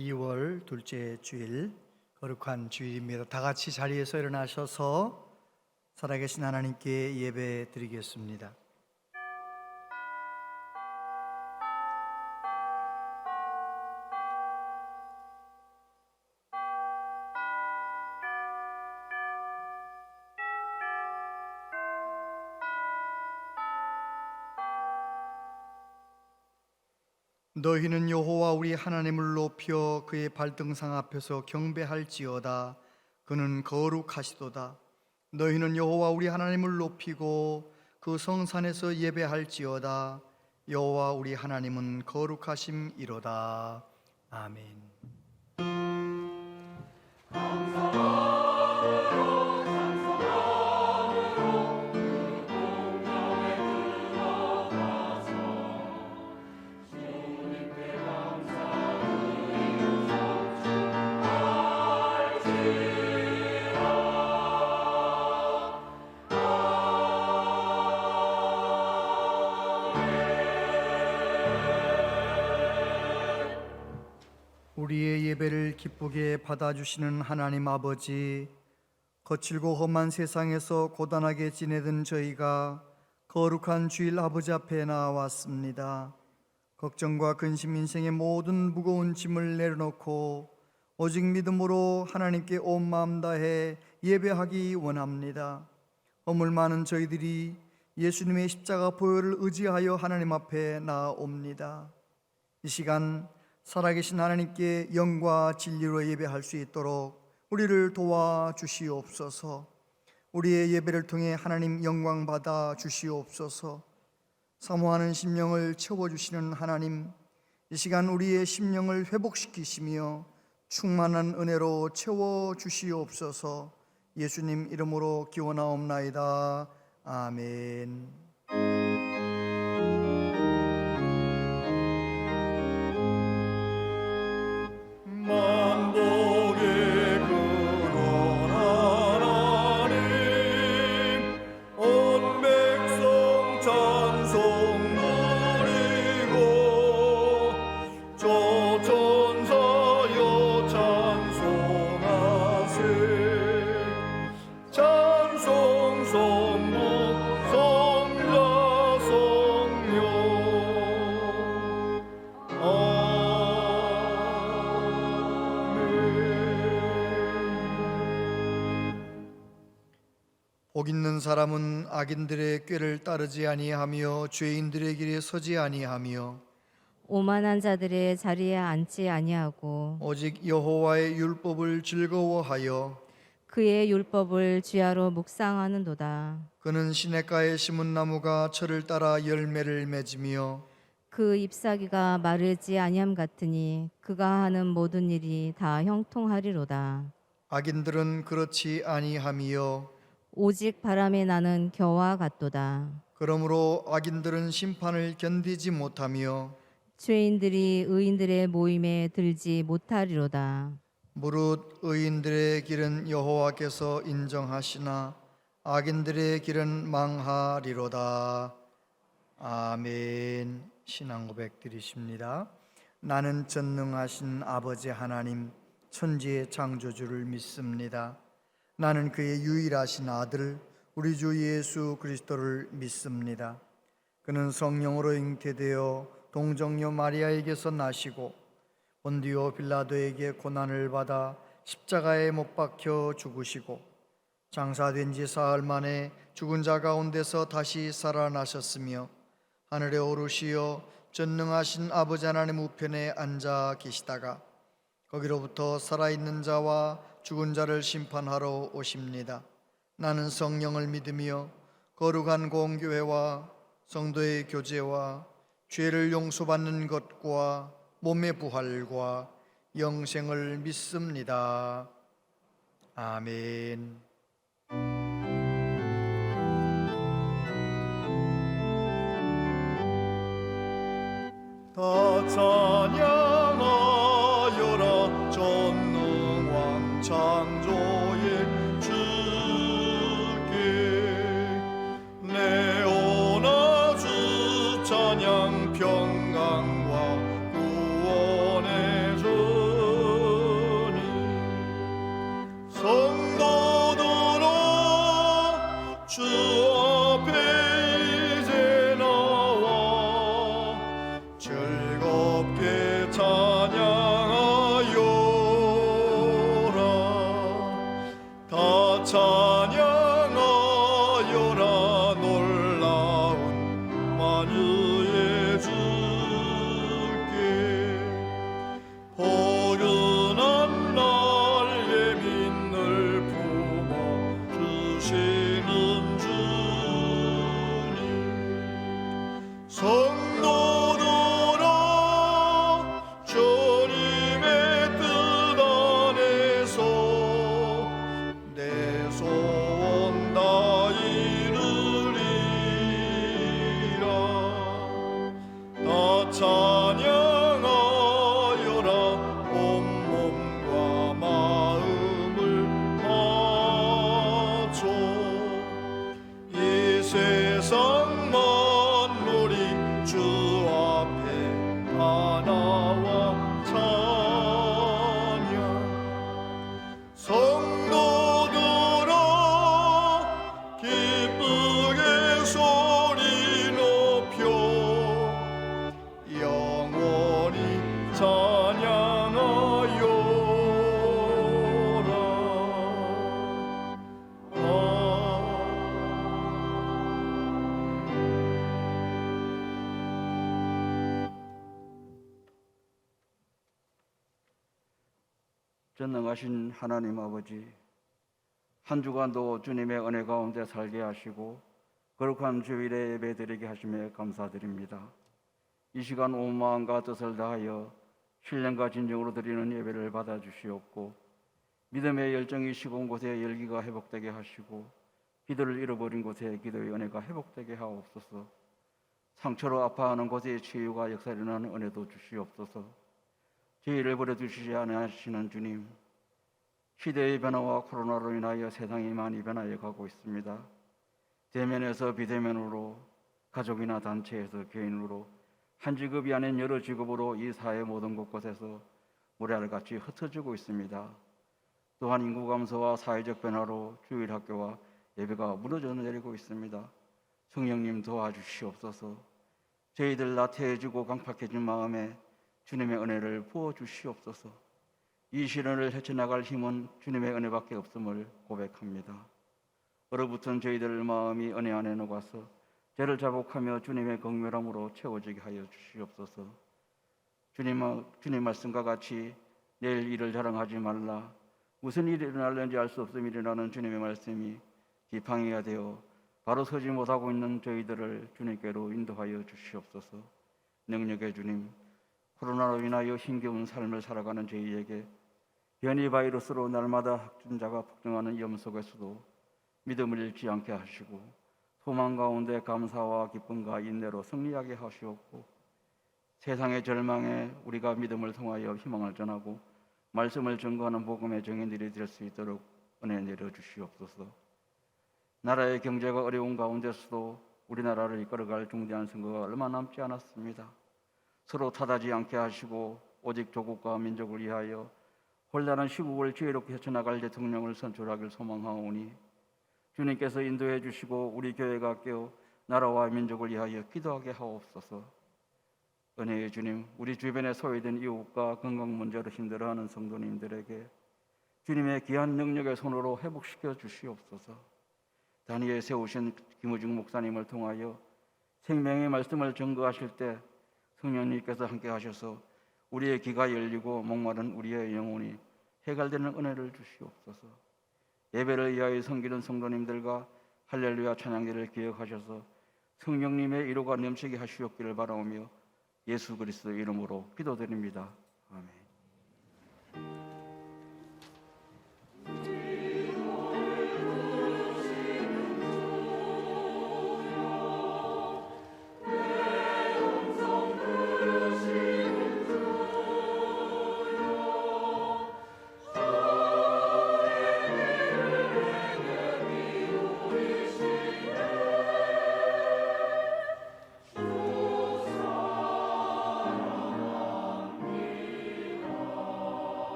2월 둘째 주일, 거룩한 주일입니다. 다 같이 자리에서 일어나셔서 살아계신 하나님께 예배 드리겠습니다. 너희는 여호와 우리 하나님을 높여 그의 발등상 앞에서 경배할지어다. 그는 거룩하시도다. 너희는 여호와 우리 하나님을 높이고 그 성산에서 예배할지어다. 여호와 우리 하나님은 거룩하심이로다. 아멘. 우리의 예배를 기쁘게 받아주시는 하나님 아버지, 거칠고 험한 세상에서 고단하게 지내던 저희가 거룩한 주일 아버지 앞에 나왔습니다. 걱정과 근심 인생의 모든 무거운 짐을 내려놓고 오직 믿음으로 하나님께 온 마음 다해 예배하기 원합니다. 허물 많은 저희들이 예수님의 십자가 보혈을 의지하여 하나님 앞에 나옵니다. 이 시간 살아계신 하나님께 영과 진리로 예배할 수 있도록 우리를 도와주시옵소서. 우리의 예배를 통해 하나님 영광 받아 주시옵소서. 사모하는 심령을 채워주시는 하나님, 이 시간 우리의 심령을 회복시키시며 충만한 은혜로 채워주시옵소서. 예수님 이름으로 기원하옵나이다. 아멘. 복 있는 사람은 악인들의 꾀를 따르지 아니하며 죄인들의 길에 서지 아니하며 오만한 자들의 자리에 앉지 아니하고 오직 여호와의 율법을 즐거워하여 그의 율법을 주야로 묵상하는도다. 그는 시냇가에 심은 나무가 철을 따라 열매를 맺으며 그 잎사귀가 마르지 아니함 같으니 그가 하는 모든 일이 다 형통하리로다. 악인들은 그렇지 아니하며 오직 바람에 나는 겨와 같도다. 그러므로 악인들은 심판을 견디지 못하며 죄인들이 의인들의 모임에 들지 못하리로다. 무릇 의인들의 길은 여호와께서 인정하시나 악인들의 길은 망하리로다. 아멘. 신앙 고백 드리십니다. 나는 전능하신 아버지 하나님, 천지의 창조주를 믿습니다. 나는 그의 유일하신 아들 우리 주 예수 그리스도를 믿습니다. 그는 성령으로 잉태되어 동정녀 마리아에게서 나시고 본디오 빌라도에게 고난을 받아 십자가에 못 박혀 죽으시고 장사된 지 사흘 만에 죽은 자 가운데서 다시 살아나셨으며 하늘에 오르시어 전능하신 아버지 하나님 우편에 앉아 계시다가 거기로부터 살아있는 자와 죽은 자를 심판하러 오십니다. 나는 성령을 믿으며 거룩한 공교회와 성도의 교제와 죄를 용서받는 것과 몸의 부활과 영생을 믿습니다. 아멘. 다 찬양하여라 전능왕 창조의 주께 내오나 주 찬양 평강과 구원의 주 주 앞에 이제 나와 즐겁게 찬양하여라. 다 찬양하여라. 놀라운 만유의 주께 포근한 날에 민을 품어 주시는 주님. 성도들아 주님의 뜻 안에서 내 소원 다 이루리라. 다 찬양하여라. 온몸과 마음을 바쳐 이 세상 만물이 주 앞에 다 나와 찬양. 성도들아 기쁘게 소리 높여 영원히 찬양하여라. 전능하신 하나님 아버지, 한 주간도 주님의 은혜 가운데 살게 하시고 거룩한 주일에 예배드리게 하심에 감사드립니다. 이 시간 온 마음과 뜻을 다하여 신령과 진정으로 드리는 예배를 받아주시옵고 믿음의 열정이 식은 곳에 열기가 회복되게 하시고 기도를 잃어버린 곳에 기도의 은혜가 회복되게 하옵소서. 상처로 아파하는 곳에 치유가 역사일어나는 은혜도 주시옵소서. 죄를 버려두시지 않으시는 주님, 시대의 변화와 코로나로 인하여 세상이 많이 변화해 가고 있습니다. 대면에서 비대면으로, 가족이나 단체에서 개인으로, 한 직업이 아닌 여러 직업으로 이 사회 모든 곳곳에서 모래알같이 흩어지고 있습니다. 또한 인구 감소와 사회적 변화로 주일 학교와 예배가 무너져 내리고 있습니다. 성령님 도와주시옵소서. 저희들 나태해지고 강팍해진 마음에 주님의 은혜를 부어주시옵소서. 이 시련을 헤쳐나갈 힘은 주님의 은혜밖에 없음을 고백합니다. 얼어붙은 저희들 마음이 은혜 안에 녹아서 죄를 자복하며 주님의 긍휼함으로 채워지게 하여 주시옵소서. 주님 말씀과 같이 내일 일을 자랑하지 말라. 무슨 일이 일어날는지 알 수 없음이라는 주님의 말씀이 지팡이가 되어 바로 서지 못하고 있는 저희들을 주님께로 인도하여 주시옵소서. 능력의 주님, 코로나로 인하여 힘겨운 삶을 살아가는 저희에게 변이 바이러스로 날마다 확진자가 폭증하는 위험 속에서도 믿음을 잃지 않게 하시고 소망 가운데 감사와 기쁨과 인내로 승리하게 하시옵고 세상의 절망에 우리가 믿음을 통하여 희망을 전하고 말씀을 증거하는 복음의 증인들이 될 수 있도록 은혜 내려주시옵소서. 나라의 경제가 어려운 가운데서도 우리나라를 이끌어갈 중대한 선거가 얼마 남지 않았습니다. 서로 타다지 않게 하시고 오직 조국과 민족을 위하여 혼란한 시국을 지혜롭게 헤쳐나갈 대통령을 선출하길 소망하오니 주님께서 인도해 주시고 우리 교회가 깨어 나라와 민족을 위하여 기도하게 하옵소서. 은혜의 주님, 우리 주변에 소외된 이웃과 건강 문제로 힘들어하는 성도님들에게 주님의 귀한 능력의 손으로 회복시켜 주시옵소서. 다니엘 세우신 김우중 목사님을 통하여 생명의 말씀을 증거하실 때 성령님께서 함께 하셔서 우리의 귀가 열리고 목마른 우리의 영혼이 해갈되는 은혜를 주시옵소서. 예배를 위하여 섬기는 성도님들과 할렐루야 찬양대를 기억하셔서 성령님의 위로가 넘치게 하시옵기를 바라오며 예수 그리스도 이름으로 기도드립니다. 아멘.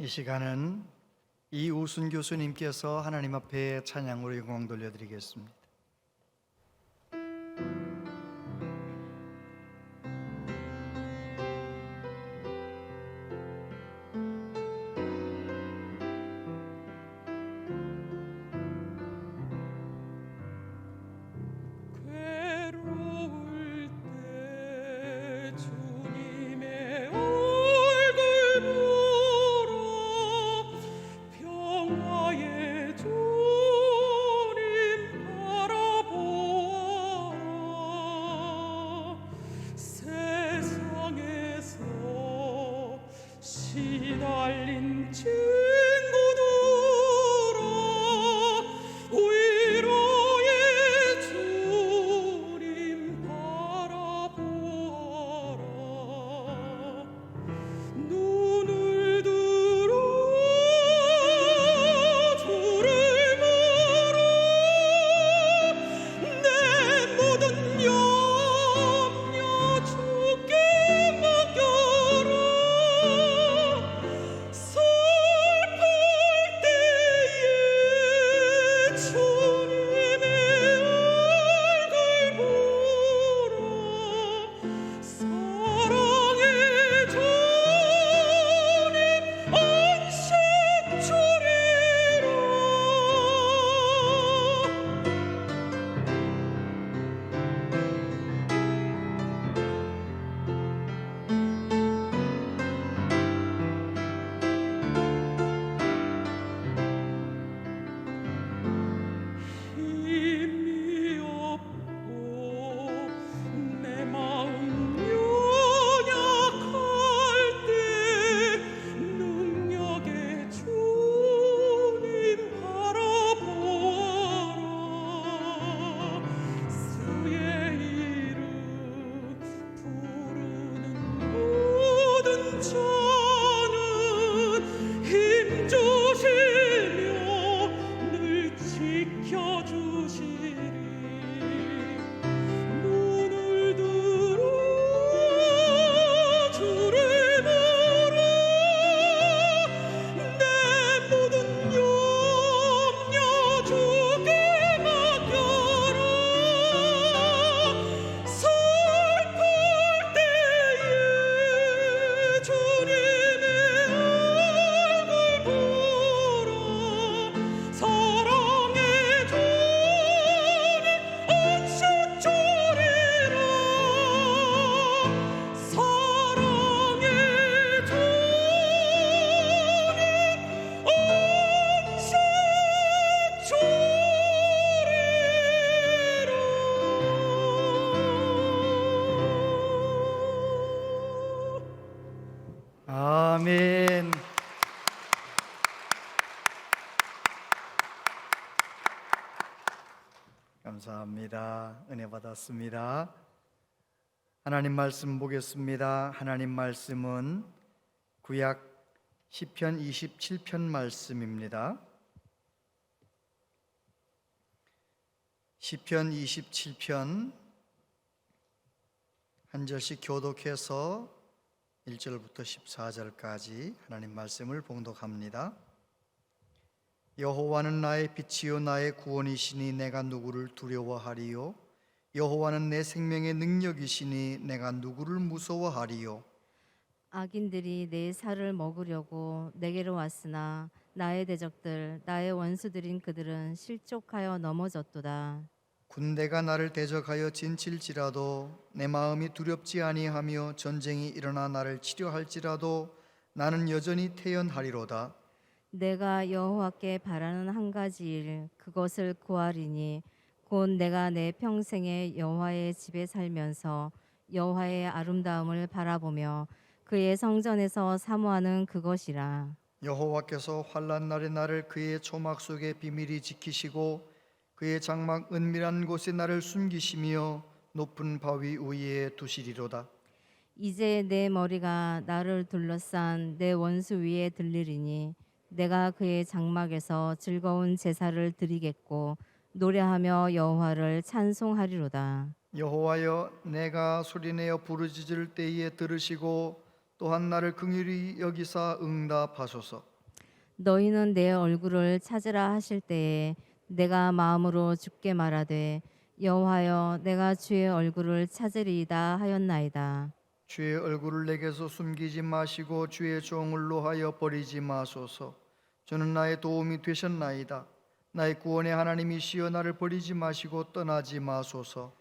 이 시간은 이우순 교수님께서 하나님 앞에 찬양으로 영광 돌려드리겠습니다. 괴로울 때 주님의 얼굴 보러 평화의 주님 바라보아 세상에서 시달린 친구들아 위로의 주님 바라보아라 눈을 들어 주를 보라 내 모든 염려 주께 맡겨라 슬플 때에 주님의 얼굴 보라 사랑의 주님 안식 주리라 힘이 없고 내 마음 연약할 때 능력의 주님 바라보아라 주의 이름 부르는 모든 자는 힘주시며 늘 지켜주시리 눈을 들어 주를 보라 내 모든 염려 주께 맡겨라 슬플 때에 주님의 얼굴 보라 사랑의 주님 안식 주리라 사랑의 주님 안식 주리라 아멘. 감사합니다. 은혜 받았습니다. 하나님 말씀 보겠습니다. 하나님 말씀은 구약 시편 27편 말씀입니다. 시편 27편 한 절씩 교독해서 1절부터 14절까지 하나님 말씀을 봉독합니다. 여호와는 나의 빛이요 나의 구원이시니 내가 누구를 두려워하리요 여호와는 내 생명의 능력이시니 내가 누구를 무서워하리요 악인들이 내 살을 먹으려고 내게로 왔으나 나의 대적들 나의 원수들인 그들은 실족하여 넘어졌도다. 군대가 나를 대적하여 진칠지라도 내 마음이 두렵지 아니하며 전쟁이 일어나 나를 치료할지라도 나는 여전히 태연하리로다. 내가 여호와께 바라는 한 가지 일 그것을 구하리니 곧 내가 내 평생에 여호와의 집에 살면서 여호와의 아름다움을 바라보며 그의 성전에서 사모하는 그것이라. 여호와께서 환난 날에 나를 그의 초막 속에 비밀히 지키시고 그의 장막 은밀한 곳에 나를 숨기시며 높은 바위 위에 두시리로다. 이제 내 머리가 나를 둘러싼 내 원수 위에 들리리니 내가 그의 장막에서 즐거운 제사를 드리겠고 노래하며 여호와를 찬송하리로다. 여호와여 내가 소리내어 부르짖을 때에 들으시고 또한 나를 긍휼히 여기사 응답하소서. 너희는 내 얼굴을 찾으라 하실 때에 내가 마음으로 주께 말하되 여호와여 내가 주의 얼굴을 찾으리이다 하였나이다. 주의 얼굴을 내게서 숨기지 마시고 주의 종을 노하여 버리지 마소서. 주는 나의 도움이 되셨나이다. 나의 구원의 하나님이시여 나를 버리지 마시고 떠나지 마소서.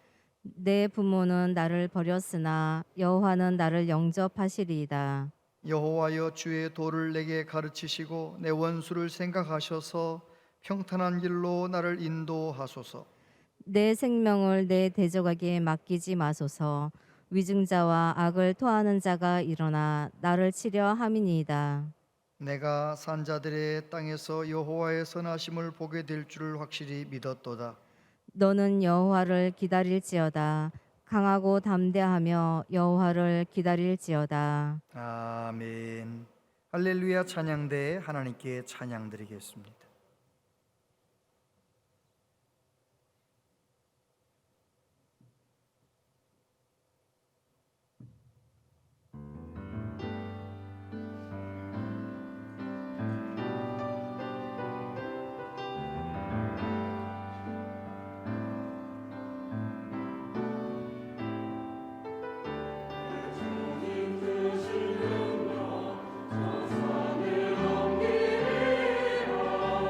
내 부모는 나를 버렸으나 여호와는 나를 영접하시리이다. 여호와여 주의 도를 내게 가르치시고 내 원수를 생각하셔서 평탄한 길로 나를 인도하소서. 내 생명을 내 대적에게 맡기지 마소서. 위증자와 악을 토하는 자가 일어나 나를 치려 함이니이다. 내가 산자들의 땅에서 여호와의 선하심을 보게 될 줄을 확실히 믿었도다. 너는 여호와를 기다릴지어다. 강하고 담대하며 여호와를 기다릴지어다. 아멘. 할렐루야 찬양대에 하나님께 찬양드리겠습니다. 내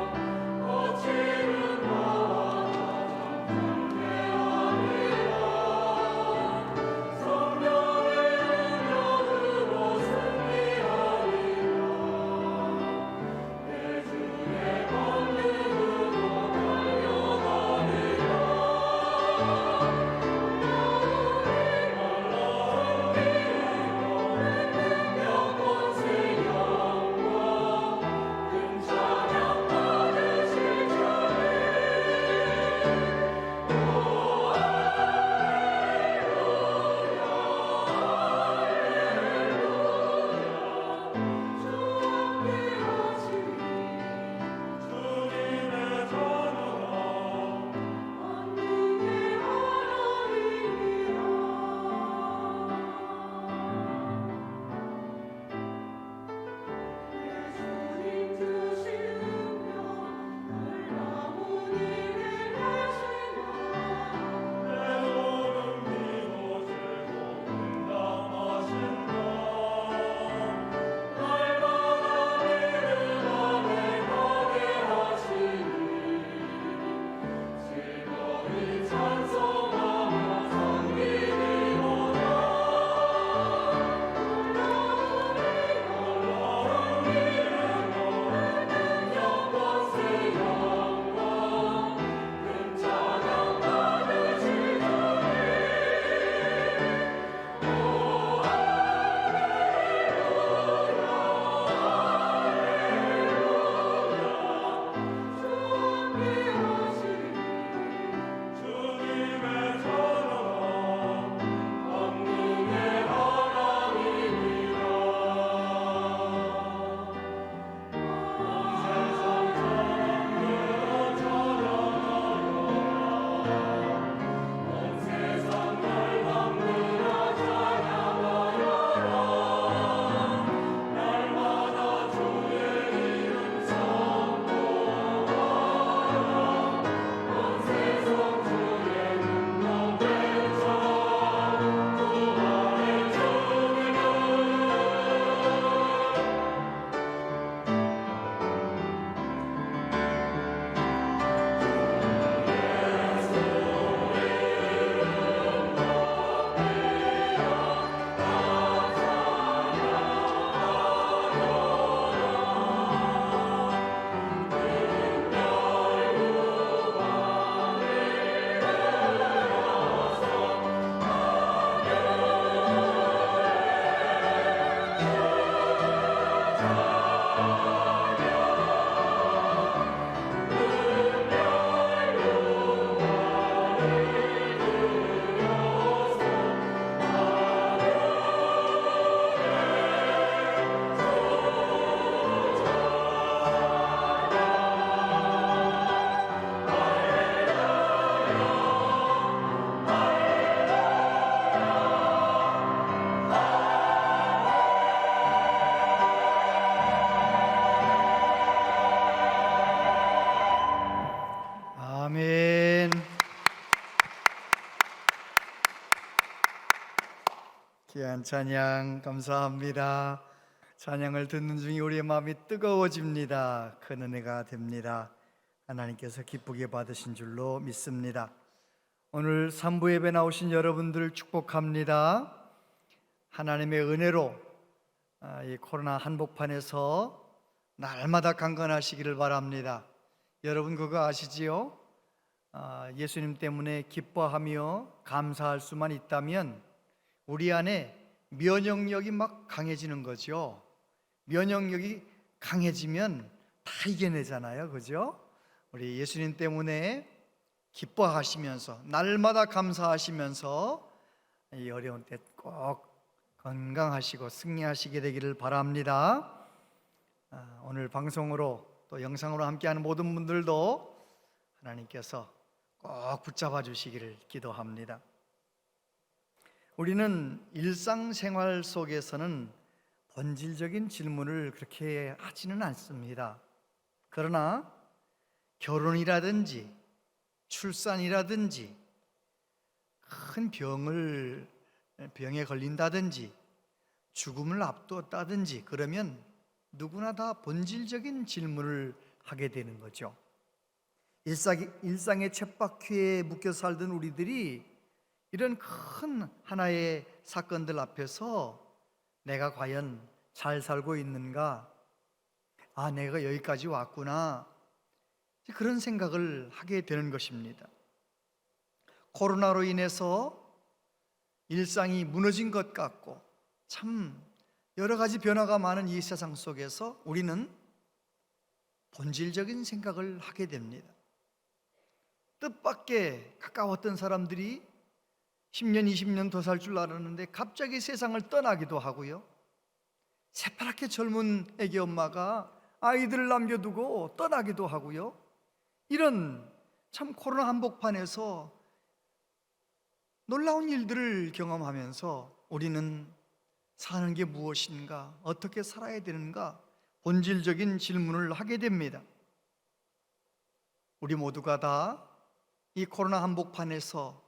귀한 찬양 감사합니다. 찬양을 듣는 중에 우리의 마음이 뜨거워집니다. 큰 은혜가 됩니다. 하나님께서 기쁘게 받으신 줄로 믿습니다. 오늘 3부 예배 나오신 여러분들 축복합니다. 하나님의 은혜로 이 코로나 한복판에서 날마다 강건하시기를 바랍니다. 여러분 그거 아시지요? 예수님 때문에 기뻐하며 감사할 수만 있다면 우리 안에 면역력이 막 강해지는 거죠. 면역력이 강해지면 다 이겨내잖아요, 그죠? 우리 예수님 때문에 기뻐하시면서 날마다 감사하시면서 이 어려운 때 꼭 건강하시고 승리하시게 되기를 바랍니다. 오늘 방송으로 또 영상으로 함께하는 모든 분들도 하나님께서 꼭 붙잡아 주시기를 기도합니다. 우리는 일상생활 속에서는 본질적인 질문을 그렇게 하지는 않습니다. 그러나 결혼이라든지 출산이라든지 큰 병에 걸린다든지 죽음을 앞두었다든지 그러면 누구나 다 본질적인 질문을 하게 되는 거죠. 일상의 쳇바퀴에 묶여 살던 우리들이 이런 큰 하나의 사건들 앞에서 내가 과연 잘 살고 있는가? 내가 여기까지 왔구나. 그런 생각을 하게 되는 것입니다. 코로나로 인해서 일상이 무너진 것 같고 참 여러 가지 변화가 많은 이 세상 속에서 우리는 본질적인 생각을 하게 됩니다. 뜻밖의 가까웠던 사람들이 10년, 20년 더 살 줄 알았는데 갑자기 세상을 떠나기도 하고요. 새파랗게 젊은 애기 엄마가 아이들을 남겨두고 떠나기도 하고요. 이런 참 코로나 한복판에서 놀라운 일들을 경험하면서 우리는 사는 게 무엇인가, 어떻게 살아야 되는가 본질적인 질문을 하게 됩니다. 우리 모두가 다 이 코로나 한복판에서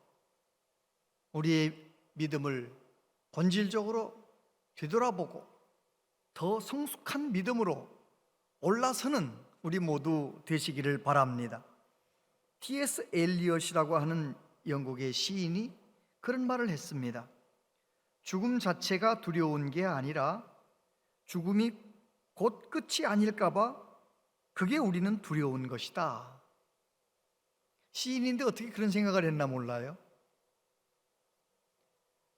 우리의 믿음을 본질적으로 되돌아보고 더 성숙한 믿음으로 올라서는 우리 모두 되시기를 바랍니다. T.S. 엘리엇이라고 하는 영국의 시인이 그런 말을 했습니다. 죽음 자체가 두려운 게 아니라 죽음이 곧 끝이 아닐까 봐 그게 우리는 두려운 것이다. 시인인데 어떻게 그런 생각을 했나 몰라요.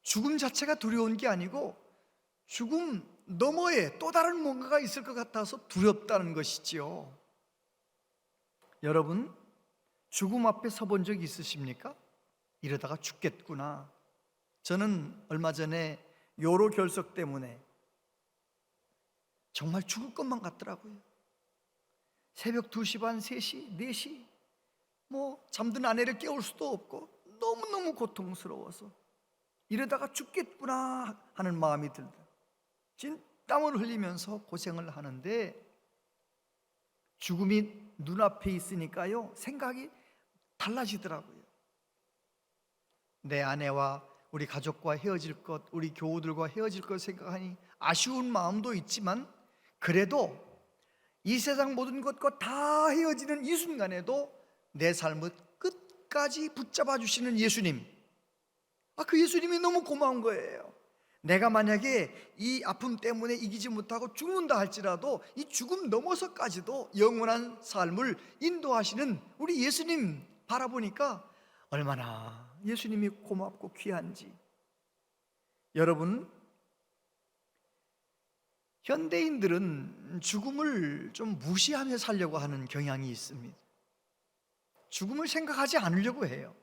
죽음 자체가 두려운 게 아니고 죽음 너머에 또 다른 뭔가가 있을 것 같아서 두렵다는 것이지요. 여러분, 죽음 앞에 서본 적 있으십니까? 이러다가 죽겠구나. 저는 얼마 전에 요로 결석 때문에 정말 죽을 것만 같더라고요. 새벽 2시 반, 3시, 4시 잠든 아내를 깨울 수도 없고 너무너무 고통스러워서 이러다가 죽겠구나 하는 마음이 들다. 진땀을 흘리면서 고생을 하는데 죽음이 눈앞에 있으니까요 생각이 달라지더라고요. 내 아내와 우리 가족과 헤어질 것, 우리 교우들과 헤어질 것 생각하니 아쉬운 마음도 있지만 그래도 이 세상 모든 것과 다 헤어지는 이 순간에도 내 삶을 끝까지 붙잡아 주시는 예수님, 그 예수님이 너무 고마운 거예요. 내가 만약에 이 아픔 때문에 이기지 못하고 죽는다 할지라도 이 죽음 넘어서까지도 영원한 삶을 인도하시는 우리 예수님 바라보니까 얼마나 예수님이 고맙고 귀한지. 여러분, 현대인들은 죽음을 좀 무시하며 살려고 하는 경향이 있습니다. 죽음을 생각하지 않으려고 해요.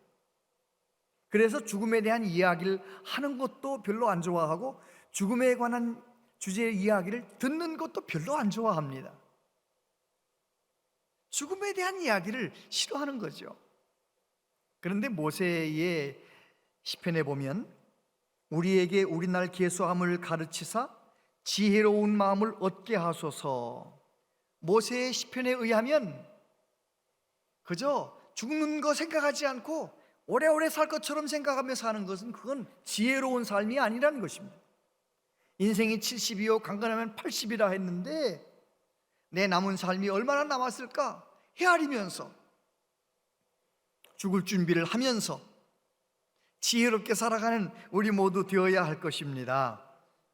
그래서 죽음에 대한 이야기를 하는 것도 별로 안 좋아하고 죽음에 관한 주제의 이야기를 듣는 것도 별로 안 좋아합니다. 죽음에 대한 이야기를 싫어하는 거죠. 그런데 모세의 시편에 보면 우리에게 우리날 계수함을 가르치사 지혜로운 마음을 얻게 하소서. 모세의 시편에 의하면 그저 죽는 거 생각하지 않고 오래오래 살 것처럼 생각하며 사는 것은 그건 지혜로운 삶이 아니라는 것입니다. 인생이 70이요 강건하면 80이라 했는데 내 남은 삶이 얼마나 남았을까 헤아리면서 죽을 준비를 하면서 지혜롭게 살아가는 우리 모두 되어야 할 것입니다.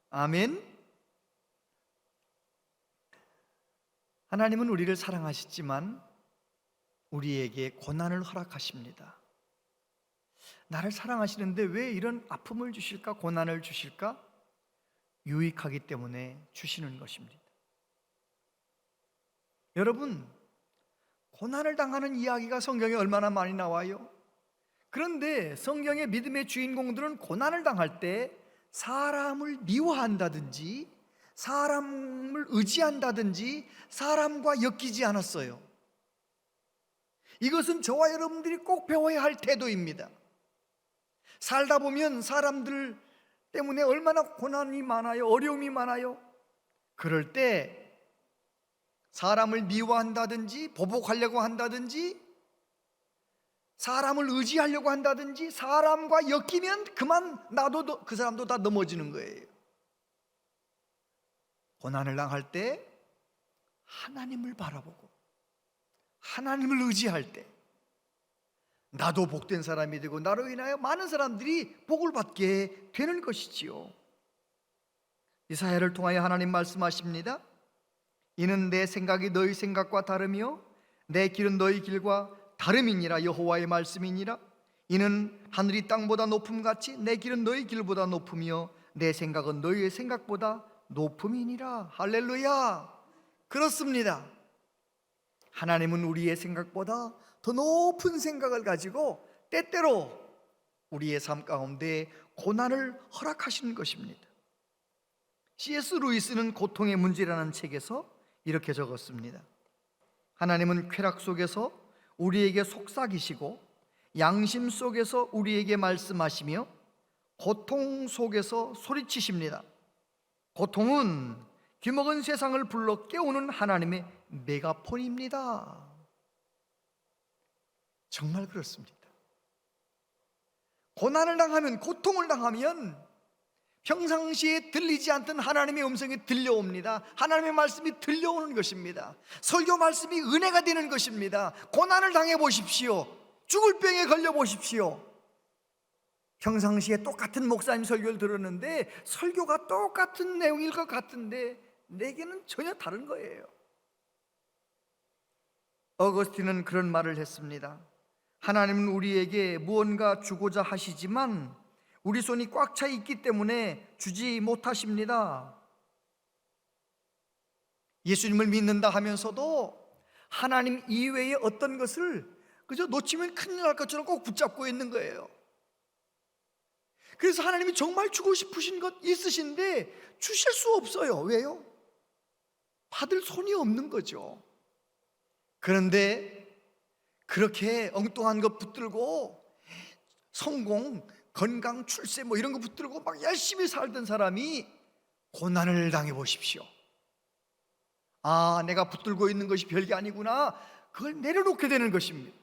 아멘. 하나님은 우리를 사랑하시지만 우리에게 고난을 허락하십니다. 나를 사랑하시는데 왜 이런 아픔을 주실까, 고난을 주실까? 유익하기 때문에 주시는 것입니다. 여러분, 고난을 당하는 이야기가 성경에 얼마나 많이 나와요? 그런데 성경의 믿음의 주인공들은 고난을 당할 때 사람을 미워한다든지 사람을 의지한다든지 사람과 엮이지 않았어요. 이것은 저와 여러분들이 꼭 배워야 할 태도입니다. 살다 보면 사람들 때문에 얼마나 고난이 많아요, 어려움이 많아요. 그럴 때 사람을 미워한다든지 보복하려고 한다든지 사람을 의지하려고 한다든지 사람과 엮이면 그만 나도 그 사람도 다 넘어지는 거예요. 고난을 당할 때 하나님을 바라보고 하나님을 의지할 때 나도 복된 사람이 되고 나로 인하여 많은 사람들이 복을 받게 되는 것이지요. 이사야를 통하여 하나님 말씀하십니다. 이는 내 생각이 너희 생각과 다르며 내 길은 너희 길과 다름이니라. 여호와의 말씀이니라. 이는 하늘이 땅보다 높음같이 내 길은 너희 길보다 높으며 내 생각은 너희의 생각보다 높음이니라. 할렐루야. 그렇습니다. 하나님은 우리의 생각보다 더 높은 생각을 가지고 때때로 우리의 삶 가운데 고난을 허락하시는 것입니다. C.S. 루이스는 고통의 문제라는 책에서 이렇게 적었습니다. 하나님은 쾌락 속에서 우리에게 속삭이시고 양심 속에서 우리에게 말씀하시며 고통 속에서 소리치십니다. 고통은 귀먹은 세상을 불러 깨우는 하나님의 메가폰입니다. 정말 그렇습니다. 고난을 당하면, 고통을 당하면 평상시에 들리지 않던 하나님의 음성이 들려옵니다. 하나님의 말씀이 들려오는 것입니다. 설교 말씀이 은혜가 되는 것입니다. 고난을 당해 보십시오. 죽을 병에 걸려 보십시오. 평상시에 똑같은 목사님 설교를 들었는데 설교가 똑같은 내용일 것 같은데 내게는 전혀 다른 거예요. 어거스틴은 그런 말을 했습니다. 하나님은 우리에게 무언가 주고자 하시지만 우리 손이 꽉 차 있기 때문에 주지 못하십니다. 예수님을 믿는다 하면서도 하나님 이외의 어떤 것을 그저 놓치면 큰일 날 것처럼 꼭 붙잡고 있는 거예요. 그래서 하나님이 정말 주고 싶으신 것 있으신데 주실 수 없어요. 왜요? 받을 손이 없는 거죠. 그런데 그렇게 엉뚱한 것 붙들고 성공, 건강, 출세 뭐 이런 거 붙들고 막 열심히 살던 사람이 고난을 당해 보십시오. 아, 내가 붙들고 있는 것이 별게 아니구나. 그걸 내려놓게 되는 것입니다.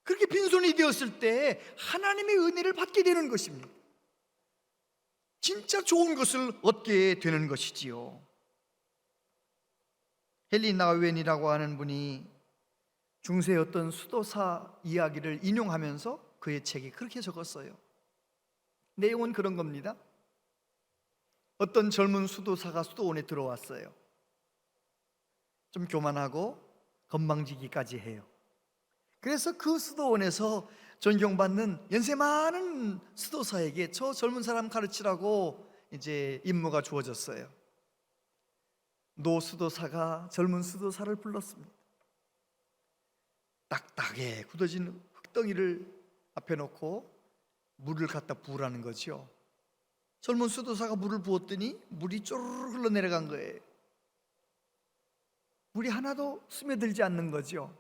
그렇게 빈손이 되었을 때 하나님의 은혜를 받게 되는 것입니다. 진짜 좋은 것을 얻게 되는 것이지요. 헨리 나우엔이라고 하는 분이 중세의 어떤 수도사 이야기를 인용하면서 그의 책에 그렇게 적었어요. 내용은 그런 겁니다. 어떤 젊은 수도사가 수도원에 들어왔어요. 좀 교만하고 건방지기까지 해요. 그래서 그 수도원에서 존경받는 연세 많은 수도사에게 저 젊은 사람 가르치라고 이제 임무가 주어졌어요. 노 수도사가 젊은 수도사를 불렀습니다. 딱딱해 굳어진 흙덩이를 앞에 놓고 물을 갖다 부으라는 거죠. 젊은 수도사가 물을 부었더니 물이 쪼르르 흘러내려간 거예요. 물이 하나도 스며들지 않는 거죠.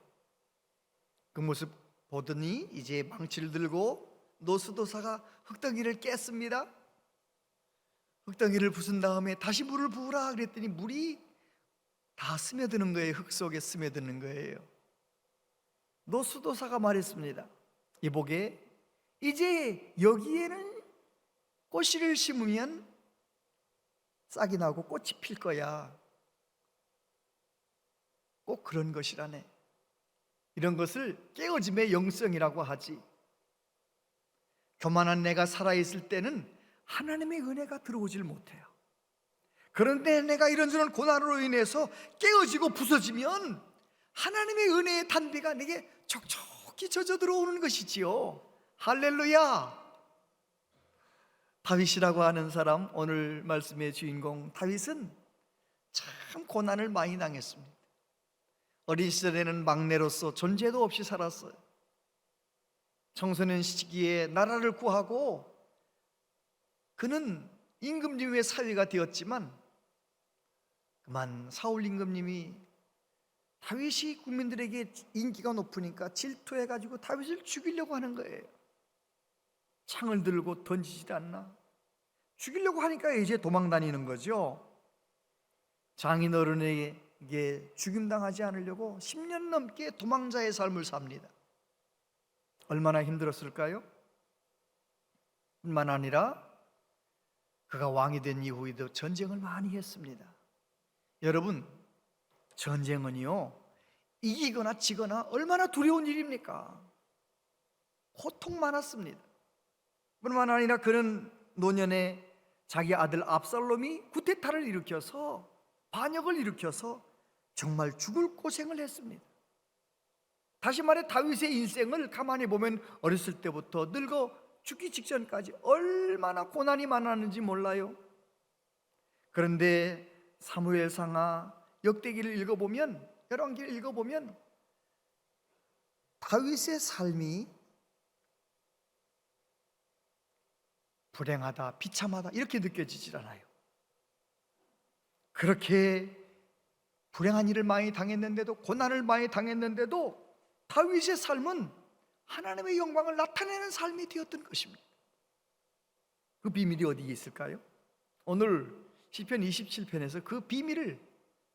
그 모습 보더니 이제 망치를 들고 노 수도사가 흙덩이를 깼습니다. 흙덩이를 부순 다음에 다시 물을 부으라 그랬더니 물이 다 스며드는 거예요. 흙 속에 스며드는 거예요. 노 수도사가 말했습니다. 이보게 이제 여기에는 꽃씨를 심으면 싹이 나고 꽃이 필 거야. 꼭 그런 것이라네. 이런 것을 깨어짐의 영성이라고 하지. 교만한 내가 살아있을 때는 하나님의 은혜가 들어오질 못해요. 그런데 내가 이런저런 고난으로 인해서 깨어지고 부서지면 하나님의 은혜의 단비가 내게 촉촉히 젖어 들어오는 것이지요. 할렐루야. 다윗이라고 하는 사람, 오늘 말씀의 주인공 다윗은 참 고난을 많이 당했습니다. 어린 시절에는 막내로서 존재도 없이 살았어요. 청소년 시기에 나라를 구하고 그는 임금님의 사위가 되었지만 그만 사울 임금님이 다윗이 국민들에게 인기가 높으니까 질투해가지고 다윗을 죽이려고 하는 거예요. 창을 들고 던지지 않나? 죽이려고 하니까 이제 도망 다니는 거죠. 장인어른에게 죽임당하지 않으려고 10년 넘게 도망자의 삶을 삽니다. 얼마나 힘들었을까요? 뿐만 아니라 그가 왕이 된 이후에도 전쟁을 많이 했습니다. 여러분, 전쟁은요, 이기거나 지거나 얼마나 두려운 일입니까? 고통 많았습니다. 뿐만 아니라 그는 노년에 자기 아들 압살롬이 구테타를 일으켜서 반역을 일으켜서 정말 죽을 고생을 했습니다. 다시 말해 다윗의 인생을 가만히 보면 어렸을 때부터 늙어 죽기 직전까지 얼마나 고난이 많았는지 몰라요. 그런데 사무엘상하 역대기를 읽어보면, 열왕기를 읽어보면 다윗의 삶이 불행하다, 비참하다 이렇게 느껴지질 않아요. 그렇게 불행한 일을 많이 당했는데도, 고난을 많이 당했는데도 다윗의 삶은 하나님의 영광을 나타내는 삶이 되었던 것입니다. 그 비밀이 어디에 있을까요? 오늘 시편 27편에서 그 비밀을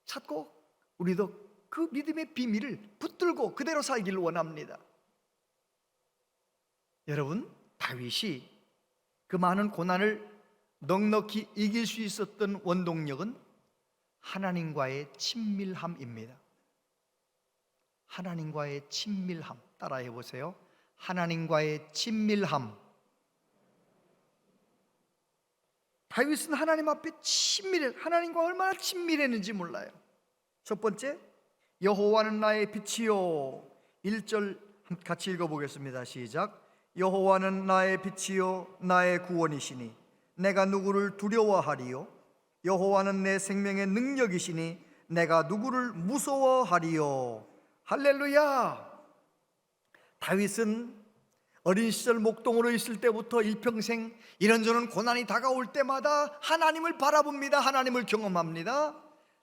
찾고 우리도 그 믿음의 비밀을 붙들고 그대로 살기를 원합니다. 여러분, 다윗이 그 많은 고난을 넉넉히 이길 수 있었던 원동력은 하나님과의 친밀함입니다. 하나님과의 친밀함, 따라해 보세요. 하나님과의 친밀함. 다윗은 하나님 앞에 하나님과 얼마나 친밀했는지 몰라요. 첫 번째, 여호와는 나의 빛이요. 1절 같이 읽어보겠습니다. 시작. 여호와는 나의 빛이요 나의 구원이시니 내가 누구를 두려워하리요. 여호와는 내 생명의 능력이시니 내가 누구를 무서워하리요. 할렐루야. 다윗은 어린 시절 목동으로 있을 때부터 일평생 이런저런 고난이 다가올 때마다 하나님을 바라봅니다. 하나님을 경험합니다.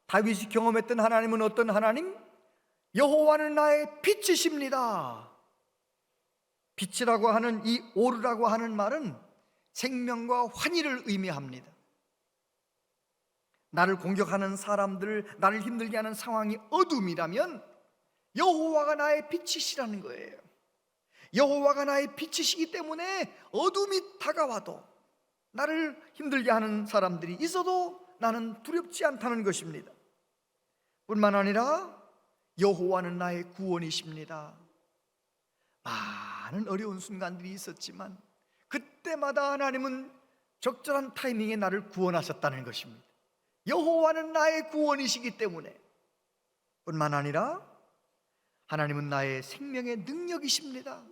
다윗이 경험했던 하나님은 어떤 하나님? 여호와는 나의 빛이십니다. 빛이라고 하는 이 오르라고 하는 말은 생명과 환희를 의미합니다. 나를 공격하는 사람들, 나를 힘들게 하는 상황이 어둠이라면 여호와가 나의 빛이시라는 거예요. 여호와가 나의 빛이시기 때문에 어둠이 다가와도, 나를 힘들게 하는 사람들이 있어도 나는 두렵지 않다는 것입니다. 뿐만 아니라 여호와는 나의 구원이십니다. 많은 어려운 순간들이 있었지만 그때마다 하나님은 적절한 타이밍에 나를 구원하셨다는 것입니다. 여호와는 나의 구원이시기 때문에. 뿐만 아니라 하나님은 나의 생명의 능력이십니다.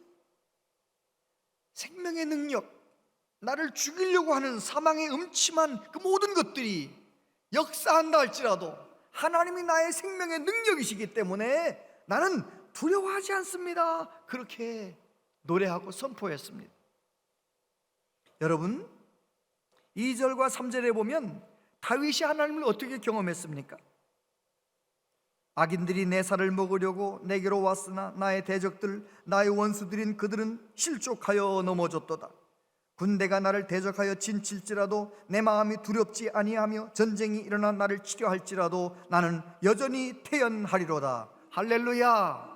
생명의 능력, 나를 죽이려고 하는 사망의 음침한 그 모든 것들이 역사한다 할지라도 하나님이 나의 생명의 능력이시기 때문에 나는 두려워하지 않습니다. 그렇게 노래하고 선포했습니다. 여러분, 2절과 3절에 보면 다윗이 하나님을 어떻게 경험했습니까? 악인들이 내 살을 먹으려고 내게로 왔으나 나의 대적들, 나의 원수들인 그들은 실족하여 넘어졌도다. 군대가 나를 대적하여 진칠지라도 내 마음이 두렵지 아니하며 전쟁이 일어나 나를 치려할지라도 나는 여전히 태연하리로다. 할렐루야.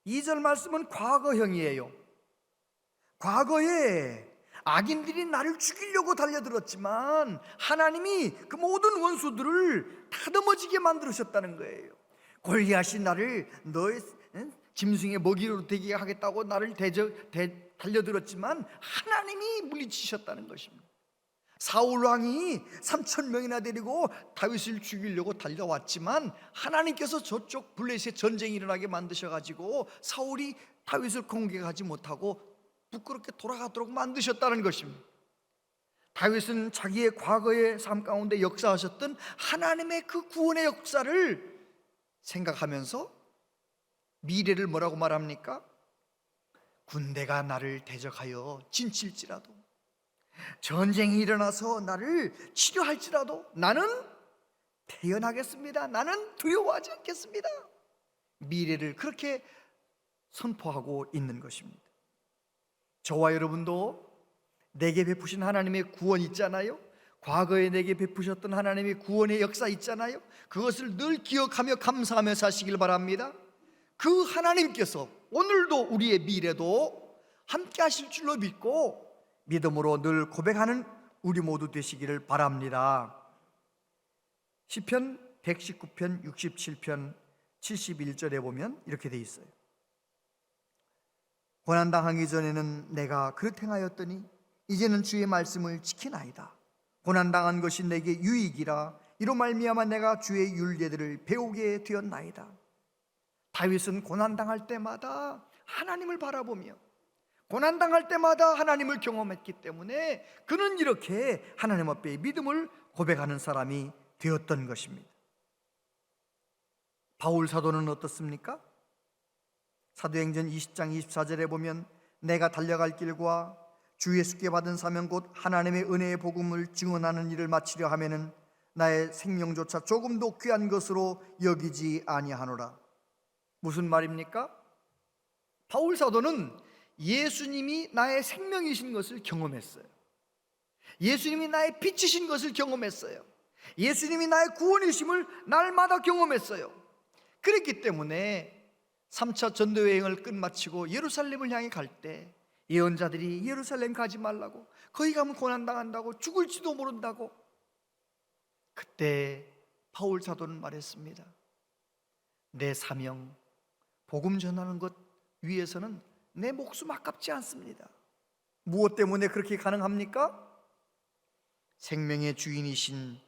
2절 말씀은 과거형이에요. 과거에 악인들이 나를 죽이려고 달려들었지만 하나님이 그 모든 원수들을 다듬어지게 만들으셨다는 거예요. 골리앗이 나를 너의 짐승의 먹이로 되게 하겠다고 나를 달려들었지만 하나님이 물리치셨다는 것입니다. 사울 왕이 3,000명이나 데리고 다윗을 죽이려고 달려왔지만 하나님께서 저쪽 블레셋 전쟁이 일어나게 만드셔가지고 사울이 다윗을 공격하지 못하고 부끄럽게 돌아가도록 만드셨다는 것입니다. 다윗은 자기의 과거의 삶 가운데 역사하셨던 하나님의 그 구원의 역사를 생각하면서 미래를 뭐라고 말합니까? 군대가 나를 대적하여 진칠지라도, 전쟁이 일어나서 나를 치료할지라도 나는 태어나겠습니다. 나는 두려워하지 않겠습니다. 미래를 그렇게 선포하고 있는 것입니다. 저와 여러분도 내게 베푸신 하나님의 구원 있잖아요. 과거에 내게 베푸셨던 하나님의 구원의 역사 있잖아요. 그것을 늘 기억하며 감사하며 사시길 바랍니다. 그 하나님께서 오늘도 우리의 미래도 함께 하실 줄로 믿고 믿음으로 늘 고백하는 우리 모두 되시기를 바랍니다. 시편 119편 67편 71절에 보면 이렇게 돼 있어요. 고난당하기 전에는 내가 그릇 행하였더니 이제는 주의 말씀을 지키나이다. 고난당한 것이 내게 유익이라 이로 말미암아 내가 주의 율례들을 배우게 되었나이다. 다윗은 고난당할 때마다 하나님을 바라보며 고난당할 때마다 하나님을 경험했기 때문에 그는 이렇게 하나님 앞에 믿음을 고백하는 사람이 되었던 것입니다. 바울 사도는 어떻습니까? 사도행전 20장 24절에 보면 내가 달려갈 길과 주 예수께 받은 사명 곧 하나님의 은혜의 복음을 증언하는 일을 마치려 하면은 나의 생명조차 조금도 귀한 것으로 여기지 아니하노라. 무슨 말입니까? 바울 사도는 예수님이 나의 생명이신 것을 경험했어요. 예수님이 나의 빛이신 것을 경험했어요. 예수님이 나의 구원이심을 날마다 경험했어요. 그랬기 때문에 3차 전도 여행을 끝마치고 예루살렘을 향해 갈 때 예언자들이 예루살렘 가지 말라고, 거기 가면 고난당한다고, 죽을지도 모른다고, 그때 바울 사도는 말했습니다. 내 사명, 복음 전하는 것 위해서는 내 목숨 아깝지 않습니다. 무엇 때문에 그렇게 가능합니까? 생명의 주인이신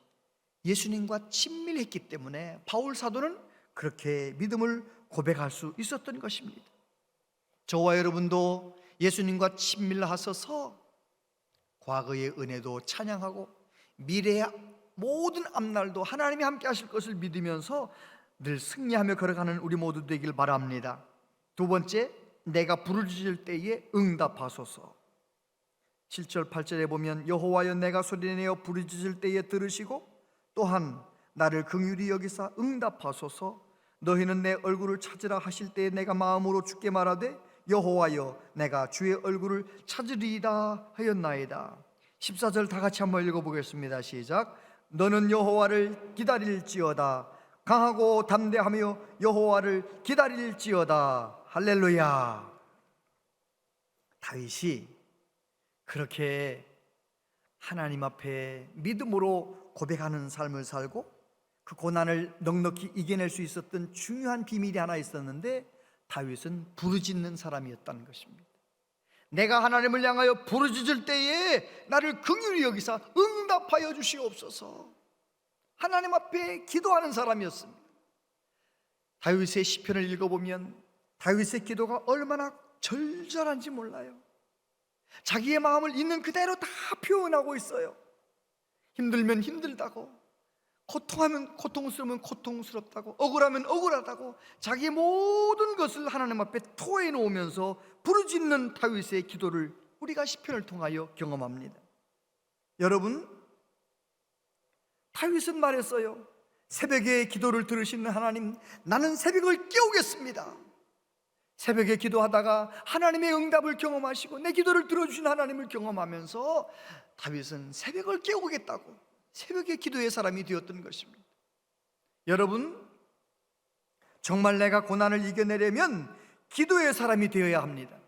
예수님과 친밀했기 때문에 바울 사도는 그렇게 믿음을 고백할 수 있었던 것입니다. 저와 여러분도 예수님과 친밀하셔서 과거의 은혜도 찬양하고 미래의 모든 앞날도 하나님이 함께 하실 것을 믿으면서 늘 승리하며 걸어가는 우리 모두 되길 바랍니다. 두 번째, 내가 부르짖을 때에 응답하소서. 7절 8절에 보면 여호와여 내가 소리내어 부르짖을 때에 들으시고 또한 나를 긍휼히 여기사 응답하소서. 너희는 내 얼굴을 찾으라 하실 때에 내가 마음으로 주께 말하되 여호와여 내가 주의 얼굴을 찾으리이다 하였나이다. 14절 다 같이 한번 읽어보겠습니다. 시작. 너는 여호와를 기다릴지어다. 강하고 담대하며 여호와를 기다릴지어다. 할렐루야. 다윗이 그렇게 하나님 앞에 믿음으로 고백하는 삶을 살고 그 고난을 넉넉히 이겨낼 수 있었던 중요한 비밀이 하나 있었는데 다윗은 부르짖는 사람이었다는 것입니다. 내가 하나님을 향하여 부르짖을 때에 나를 긍휼히 여기사 응답하여 주시옵소서. 하나님 앞에 기도하는 사람이었습니다. 다윗의 시편을 읽어보면 다윗의 기도가 얼마나 절절한지 몰라요. 자기의 마음을 있는 그대로 다 표현하고 있어요. 힘들면 힘들다고, 고통하면 고통스러우면 고통스럽다고, 억울하면 억울하다고 자기의 모든 것을 하나님 앞에 토해 놓으면서 부르짖는 다윗의 기도를 우리가 시편을 통하여 경험합니다. 여러분, 다윗은 말했어요. 새벽에 기도를 들으시는 하나님, 나는 새벽을 깨우겠습니다. 새벽에 기도하다가 하나님의 응답을 경험하시고 내 기도를 들어주신 하나님을 경험하면서 다윗은 새벽을 깨우겠다고 새벽에 기도의 사람이 되었던 것입니다. 여러분, 정말 내가 고난을 이겨내려면 기도의 사람이 되어야 합니다.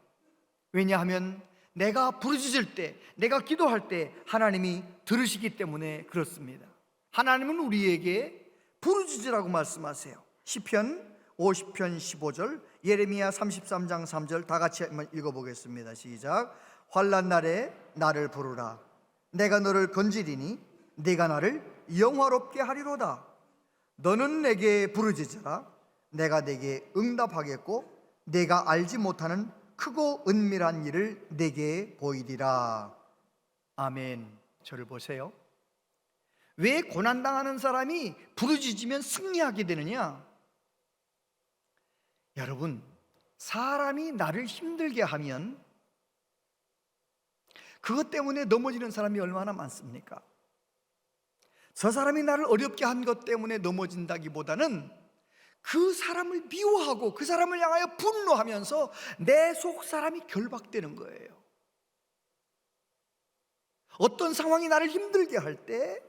왜냐하면 내가 부르짖을 때, 내가 기도할 때 하나님이 들으시기 때문에 그렇습니다. 하나님은 우리에게 부르짖으라고 말씀하세요. 시편 50편 15절, 예레미야 33장 3절 다 같이 한번 읽어보겠습니다. 시작. 환난 날에 나를 부르라. 내가 너를 건지리니 네가 나를 영화롭게 하리로다. 너는 내게 부르짖으라. 내가 네게 응답하겠고 내가 알지 못하는 크고 은밀한 일을 내게 보이리라. 아멘. 저를 보세요. 왜 고난당하는 사람이 부르짖으면 승리하게 되느냐? 여러분, 사람이 나를 힘들게 하면 그것 때문에 넘어지는 사람이 얼마나 많습니까? 저 사람이 나를 어렵게 한 것 때문에 넘어진다기보다는 그 사람을 미워하고 그 사람을 향하여 분노하면서 내 속 사람이 결박되는 거예요. 어떤 상황이 나를 힘들게 할 때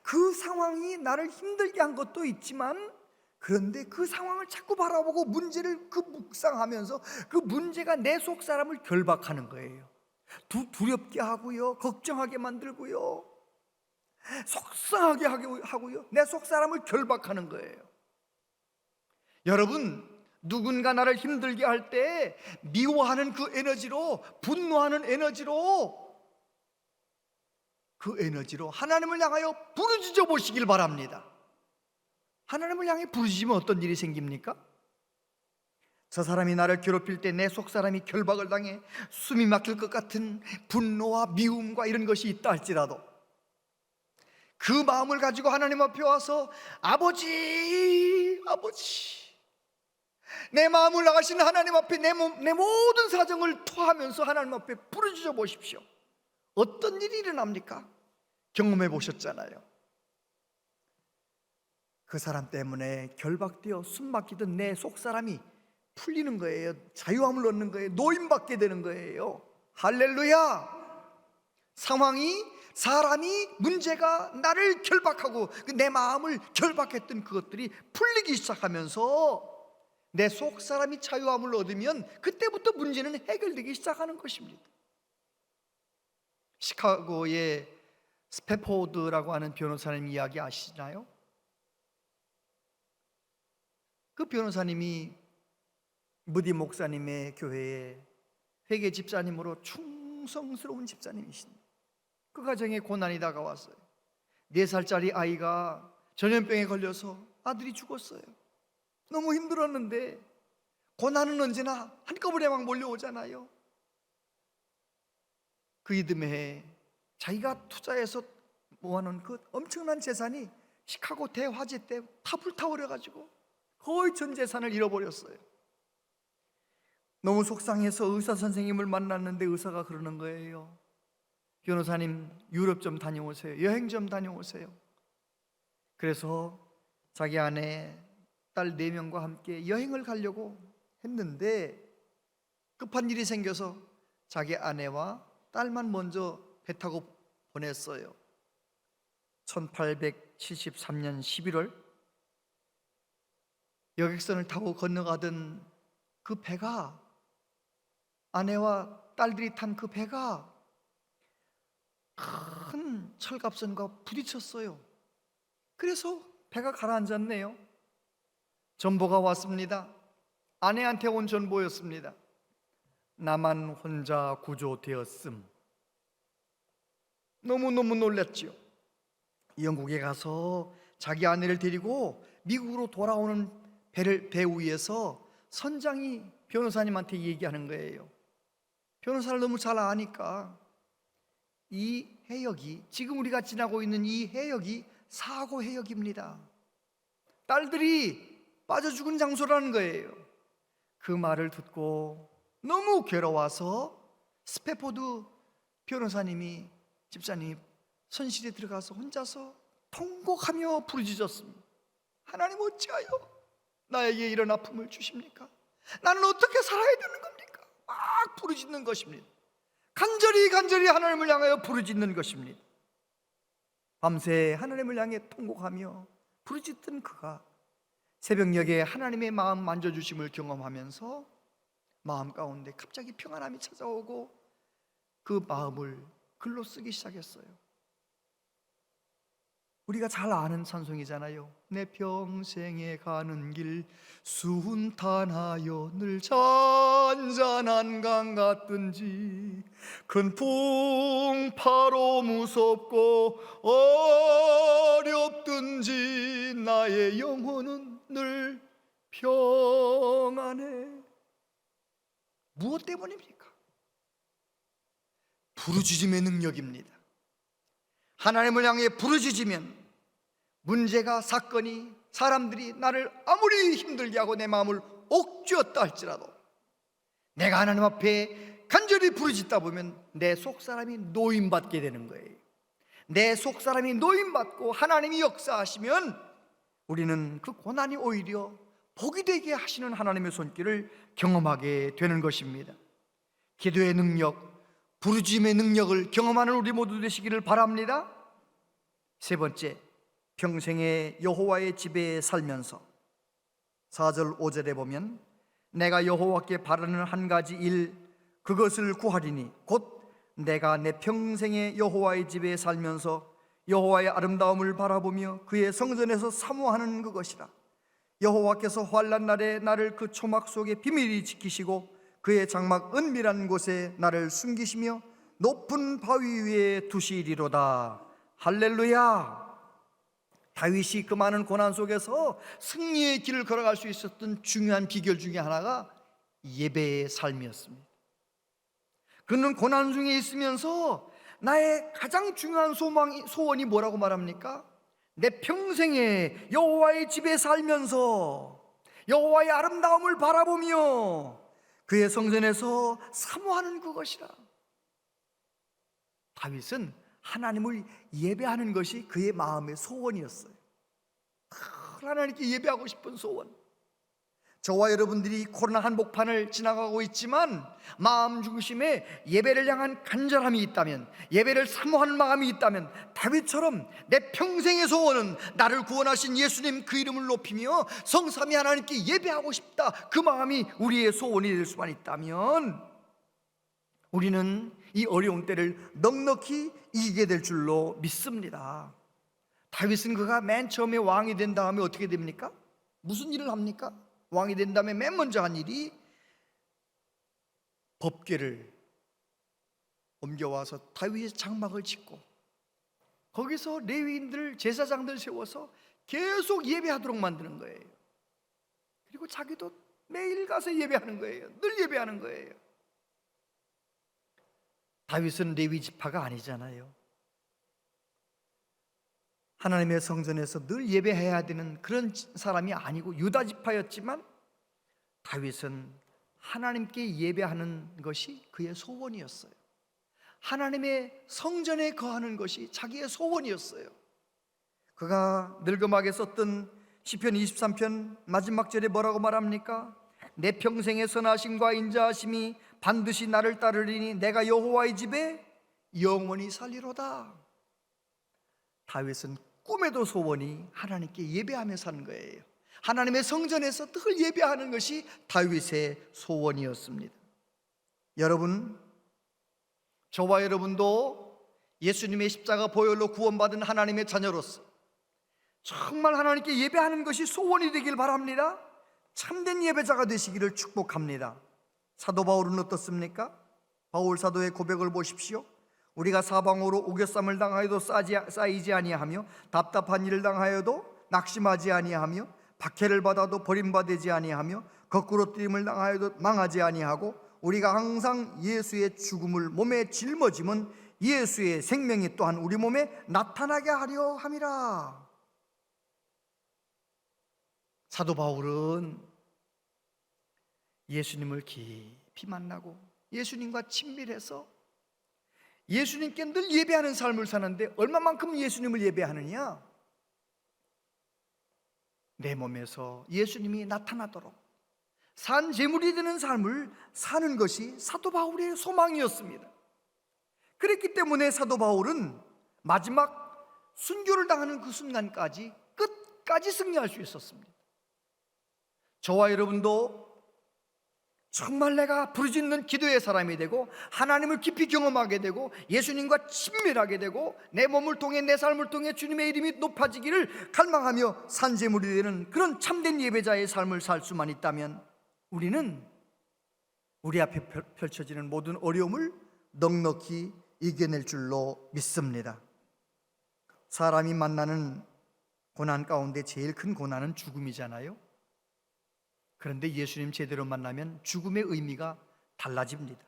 그 상황이 나를 힘들게 한 것도 있지만, 그런데 그 상황을 자꾸 바라보고 문제를 묵상하면서 그 문제가 내 속 사람을 결박하는 거예요. 두렵게 하고요, 걱정하게 만들고요, 속상하게 하고요, 내 속 사람을 결박하는 거예요. 여러분, 누군가 나를 힘들게 할 때 미워하는 그 에너지로, 분노하는 에너지로, 그 에너지로 하나님을 향하여 부르짖어 보시길 바랍니다. 하나님을 향해 부르짖으면 어떤 일이 생깁니까? 저 사람이 나를 괴롭힐 때 내 속 사람이 결박을 당해 숨이 막힐 것 같은 분노와 미움과 이런 것이 있다 할지라도 그 마음을 가지고 하나님 앞에 와서 아버지, 내 마음을 아시는 하나님 앞에 내 모든 사정을 토하면서 하나님 앞에 부르짖어 보십시오. 어떤 일이 일어납니까? 경험해 보셨잖아요. 그 사람 때문에 결박되어 숨 막히던 내 속 사람이 풀리는 거예요. 자유함을 얻는 거예요. 노임받게 되는 거예요. 할렐루야. 상황이, 사람이, 문제가 나를 결박하고 내 마음을 결박했던 그것들이 풀리기 시작하면서 내 속 사람이 자유함을 얻으면 그때부터 문제는 해결되기 시작하는 것입니다. 시카고의 스패포드라고 하는 변호사님 이야기 아시나요? 그 변호사님이 무디 목사님의 교회에 회계 집사님으로 충성스러운 집사님이십니다. 그 가정에 고난이 다가왔어요. 4살짜리 아이가 전염병에 걸려서 아들이 죽었어요. 너무 힘들었는데 고난은 언제나 한꺼번에 막 몰려오잖아요. 그 이듬해 자기가 투자해서 모아놓은 그 엄청난 재산이 시카고 대화재 때 다 불타버려가지고 거의 전 재산을 잃어버렸어요. 너무 속상해서 의사 선생님을 만났는데 의사가 그러는 거예요. 변호사님, 유럽 좀 다녀오세요. 여행 좀 다녀오세요. 그래서 자기 아내, 딸 4명과 함께 여행을 가려고 했는데 급한 일이 생겨서 자기 아내와 딸만 먼저 배 타고 보냈어요. 1873년 11월 여객선을 타고 건너가던 그 배가, 아내와 딸들이 탄 그 배가 큰 철갑선과 부딪혔어요. 그래서 배가 가라앉았네요. 전보가 왔습니다. 아내한테 온 전보였습니다. 나만 혼자 구조되었음. 너무너무 놀랐죠. 영국에 가서 자기 아내를 데리고 미국으로 돌아오는 배 위에서 선장이 변호사님한테 얘기하는 거예요. 변호사를 너무 잘 아니까 이 해역이, 지금 우리가 지나고 있는 이 해역이 사고 해역입니다. 딸들이 빠져 죽은 장소라는 거예요. 그 말을 듣고 너무 괴로워서 스패포드 변호사님이, 집사님이 선실에 들어가서 혼자서 통곡하며 부르짖었습니다. 하나님, 어찌하여 나에게 이런 아픔을 주십니까? 나는 어떻게 살아야 되는 겁니까? 막 부르짖는 것입니다. 간절히 하나님을 향하여 부르짖는 것입니다. 밤새 하나님을 향해 통곡하며 부르짖던 그가 새벽녘에 하나님의 마음 만져주심을 경험하면서 마음 가운데 갑자기 평안함이 찾아오고 그 마음을 글로 쓰기 시작했어요. 우리가 잘 아는 찬송이잖아요. 내 평생에 가는 길 순탄하여 늘 잔잔한 강 같든지 큰 풍파로 무섭고 어렵든지 나의 영혼은 늘 평안해. 무엇 때문입니까? 부르짖음의 능력입니다. 하나님을 향해 부르짖으면 문제가, 사건이, 사람들이 나를 아무리 힘들게 하고 내 마음을 옥죄었다 할지라도 내가 하나님 앞에 간절히 부르짖다 보면 내 속사람이 노임받게 되는 거예요. 내 속사람이 노임받고 하나님이 역사하시면 우리는 그 고난이 오히려 복이 되게 하시는 하나님의 손길을 경험하게 되는 것입니다. 기도의 능력, 부르짖음의 능력을 경험하는 우리 모두 되시기를 바랍니다. 세 번째, 평생에 여호와의 집에 살면서 4절 5절에 보면 내가 여호와께 바라는 한 가지 일 그것을 구하리니 곧 내가 내 평생에 여호와의 집에 살면서 여호와의 아름다움을 바라보며 그의 성전에서 사모하는 그것이라. 여호와께서 환난 날에 나를 그 초막 속에 비밀히 지키시고 그의 장막 은밀한 곳에 나를 숨기시며 높은 바위 위에 두시리로다. 할렐루야. 다윗이 그 많은 고난 속에서 승리의 길을 걸어갈 수 있었던 중요한 비결 중에 하나가 예배의 삶이었습니다. 그는 고난 중에 있으면서 나의 가장 중요한 소원이 뭐라고 말합니까? 내 평생에 여호와의 집에 살면서 여호와의 아름다움을 바라보며 그의 성전에서 사모하는 그것이라. 다윗은 하나님을 예배하는 것이 그의 마음의 소원이었어요. 하나님께 예배하고 싶은 소원. 저와 여러분들이 코로나 한복판을 지나가고 있지만 마음 중심에 예배를 향한 간절함이 있다면, 예배를 사모하는 마음이 있다면 다윗처럼 내 평생의 소원은 나를 구원하신 예수님 그 이름을 높이며 성삼위 하나님께 예배하고 싶다, 그 마음이 우리의 소원이 될 수만 있다면 우리는 이 어려운 때를 넉넉히 이기게 될 줄로 믿습니다. 다윗은 그가 맨 처음에 왕이 된 다음에 어떻게 됩니까? 무슨 일을 합니까? 왕이 된 다음에 맨 먼저 한 일이 법궤를 옮겨와서 다윗의 장막을 짓고 거기서 레위인들, 제사장들 세워서 계속 예배하도록 만드는 거예요. 그리고 자기도 매일 가서 예배하는 거예요. 늘 예배하는 거예요. 다윗은 레위 지파가 아니잖아요. 하나님의 성전에서 늘 예배해야 되는 그런 사람이 아니고 유다 지파였지만 다윗은 하나님께 예배하는 것이 그의 소원이었어요. 하나님의 성전에 거하는 것이 자기의 소원이었어요. 그가 늙음하게 썼던 시편 23편 마지막 절에 뭐라고 말합니까? 내 평생의 선하심과 인자하심이 반드시 나를 따르리니 내가 여호와의 집에 영원히 살리로다. 다윗은 꿈에도 소원이 하나님께 예배하며 사는 거예요. 하나님의 성전에서 늘 예배하는 것이 다윗의 소원이었습니다. 여러분, 저와 여러분도 예수님의 십자가 보혈로 구원받은 하나님의 자녀로서 정말 하나님께 예배하는 것이 소원이 되길 바랍니다. 참된 예배자가 되시기를 축복합니다. 사도 바울은 어떻습니까? 바울 사도의 고백을 보십시오. 우리가 사방으로 우겨쌈을 당하여도 쌓이지 아니하며 답답한 일을 당하여도 낙심하지 아니하며 박해를 받아도 버림받지 아니하며 거꾸로 뜨림을 당하여도 망하지 아니하고 우리가 항상 예수의 죽음을 몸에 짊어짐은 예수의 생명이 또한 우리 몸에 나타나게 하려 함이라. 사도 바울은 예수님을 깊이 만나고 예수님과 친밀해서 예수님께 늘 예배하는 삶을 사는데 얼마만큼 예수님을 예배하느냐? 내 몸에서 예수님이 나타나도록 산 제물이 되는 삶을 사는 것이 사도 바울의 소망이었습니다. 그랬기 때문에 사도 바울은 마지막 순교를 당하는 그 순간까지 끝까지 승리할 수 있었습니다. 저와 여러분도 정말 내가 부르짖는 기도의 사람이 되고 하나님을 깊이 경험하게 되고 예수님과 친밀하게 되고 내 몸을 통해 내 삶을 통해 주님의 이름이 높아지기를 갈망하며 산재물이 되는 그런 참된 예배자의 삶을 살 수만 있다면 우리는 우리 앞에 펼쳐지는 모든 어려움을 넉넉히 이겨낼 줄로 믿습니다. 사람이 만나는 고난 가운데 제일 큰 고난은 죽음이잖아요. 그런데 예수님 제대로 만나면 죽음의 의미가 달라집니다.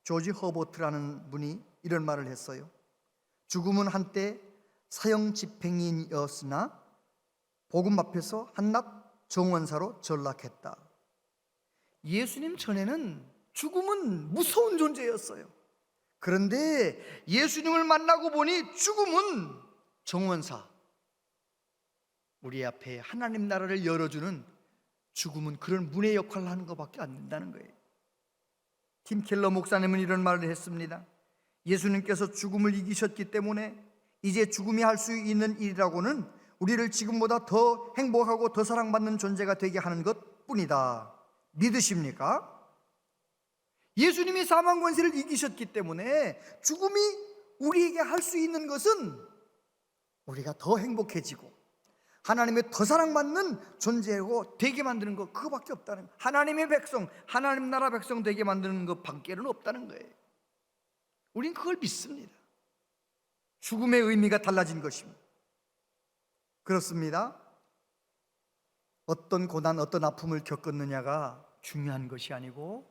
조지 허버트라는 분이 이런 말을 했어요. 죽음은 한때 사형 집행인이었으나 복음 앞에서 한낱 정원사로 전락했다. 예수님 전에는 죽음은 무서운 존재였어요. 그런데 예수님을 만나고 보니 죽음은 정원사, 우리 앞에 하나님 나라를 열어주는 죽음은 그런 문의 역할을 하는 것밖에 안 된다는 거예요. 팀 켈러 목사님은 이런 말을 했습니다. 예수님께서 죽음을 이기셨기 때문에 이제 죽음이 할 수 있는 일이라고는 우리를 지금보다 더 행복하고 더 사랑받는 존재가 되게 하는 것뿐이다. 믿으십니까? 예수님이 사망 권세를 이기셨기 때문에 죽음이 우리에게 할 수 있는 것은 우리가 더 행복해지고 하나님의 더 사랑받는 존재고 되게 만드는 것, 그거밖에 없다는 거예요. 하나님의 백성, 하나님 나라 백성 되게 만드는 것밖에는 없다는 거예요. 우린 그걸 믿습니다. 죽음의 의미가 달라진 것입니다. 그렇습니다. 어떤 고난, 어떤 아픔을 겪었느냐가 중요한 것이 아니고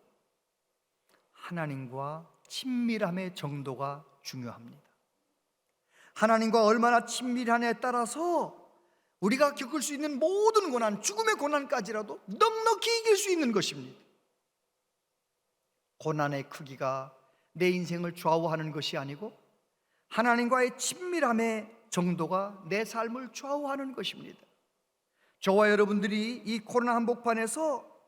하나님과 친밀함의 정도가 중요합니다. 하나님과 얼마나 친밀하냐에 따라서 우리가 겪을 수 있는 모든 고난, 죽음의 고난까지라도 넉넉히 이길 수 있는 것입니다. 고난의 크기가 내 인생을 좌우하는 것이 아니고 하나님과의 친밀함의 정도가 내 삶을 좌우하는 것입니다. 저와 여러분들이 이 코로나 한복판에서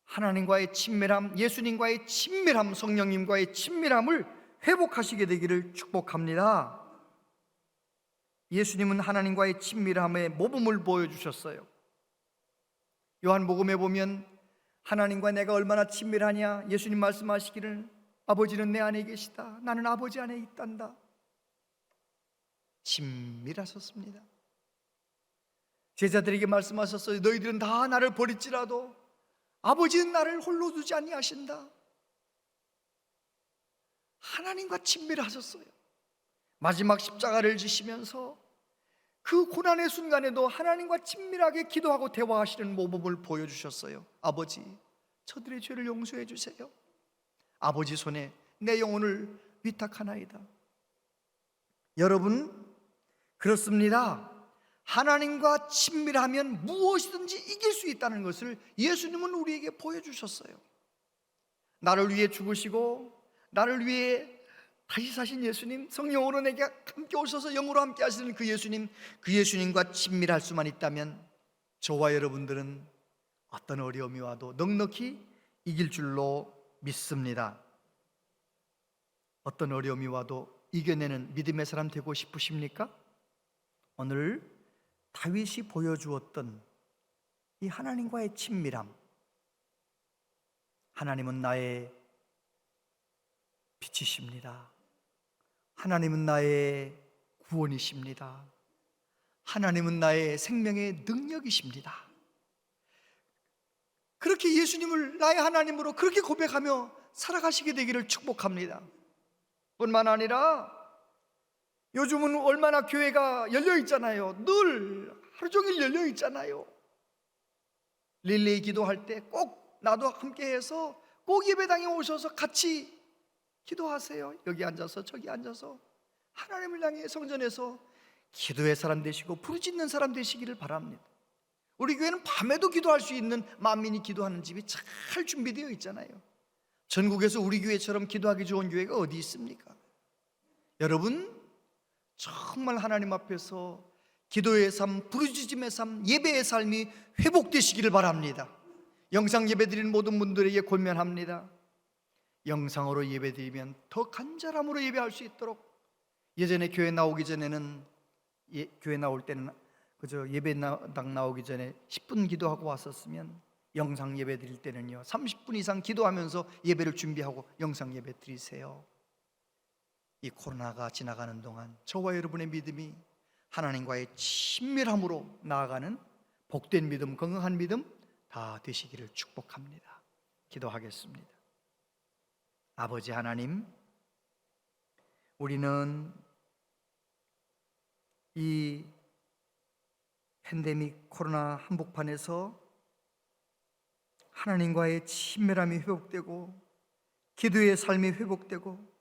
하나님과의 친밀함, 예수님과의 친밀함, 성령님과의 친밀함을 회복하시게 되기를 축복합니다. 예수님은 하나님과의 친밀함의 모범을 보여주셨어요. 요한복음에 보면 하나님과 내가 얼마나 친밀하냐, 예수님 말씀하시기를 아버지는 내 안에 계시다, 나는 아버지 안에 있단다. 친밀하셨습니다. 제자들에게 말씀하셨어요. 너희들은 다 나를 버릴지라도 아버지는 나를 홀로 두지 아니하신다. 하나님과 친밀하셨어요. 마지막 십자가를 지시면서 그 고난의 순간에도 하나님과 친밀하게 기도하고 대화하시는 모범을 보여주셨어요. 아버지, 저들의 죄를 용서해 주세요. 아버지 손에 내 영혼을 위탁하나이다. 여러분, 그렇습니다. 하나님과 친밀하면 무엇이든지 이길 수 있다는 것을 예수님은 우리에게 보여주셨어요. 나를 위해 죽으시고 나를 위해 다시 사신 예수님, 성령으로 내게 함께 오셔서 영으로 함께 하시는 그 예수님, 그 예수님과 친밀할 수만 있다면 저와 여러분들은 어떤 어려움이 와도 넉넉히 이길 줄로 믿습니다. 어떤 어려움이 와도 이겨내는 믿음의 사람 되고 싶으십니까? 오늘 다윗이 보여주었던 이 하나님과의 친밀함, 하나님은 나의 빛이십니다. 하나님은 나의 구원이십니다. 하나님은 나의 생명의 능력이십니다. 그렇게 예수님을 나의 하나님으로 그렇게 고백하며 살아가시게 되기를 축복합니다. 뿐만 아니라 요즘은 얼마나 교회가 열려 있잖아요. 늘 하루 종일 열려 있잖아요. 릴레이 기도할 때 꼭 나도 함께 해서 꼭 예배당에 오셔서 같이 기도하세요. 여기 앉아서 저기 앉아서 하나님을 향해 성전에서 기도의 사람 되시고 부르짖는 사람 되시기를 바랍니다. 우리 교회는 밤에도 기도할 수 있는 만민이 기도하는 집이 잘 준비되어 있잖아요. 전국에서 우리 교회처럼 기도하기 좋은 교회가 어디 있습니까? 여러분, 정말 하나님 앞에서 기도의 삶, 부르짖음의 삶, 예배의 삶이 회복되시기를 바랍니다. 영상 예배드리는 모든 분들에게 권면합니다. 영상으로 예배드리면 더 간절함으로 예배할 수 있도록, 예전에 교회 나오기 전에는 교회 나올 때는 그저 예배당 나오기 전에 10분 기도하고 왔었으면 영상 예배 드릴 때는요 30분 이상 기도하면서 예배를 준비하고 영상 예배 드리세요. 이 코로나가 지나가는 동안 저와 여러분의 믿음이 하나님과의 친밀함으로 나아가는 복된 믿음, 건강한 믿음 다 되시기를 축복합니다. 기도하겠습니다. 아버지 하나님, 우리는 이 팬데믹 코로나 한복판에서 하나님과의 친밀함이 회복되고 기도의 삶이 회복되고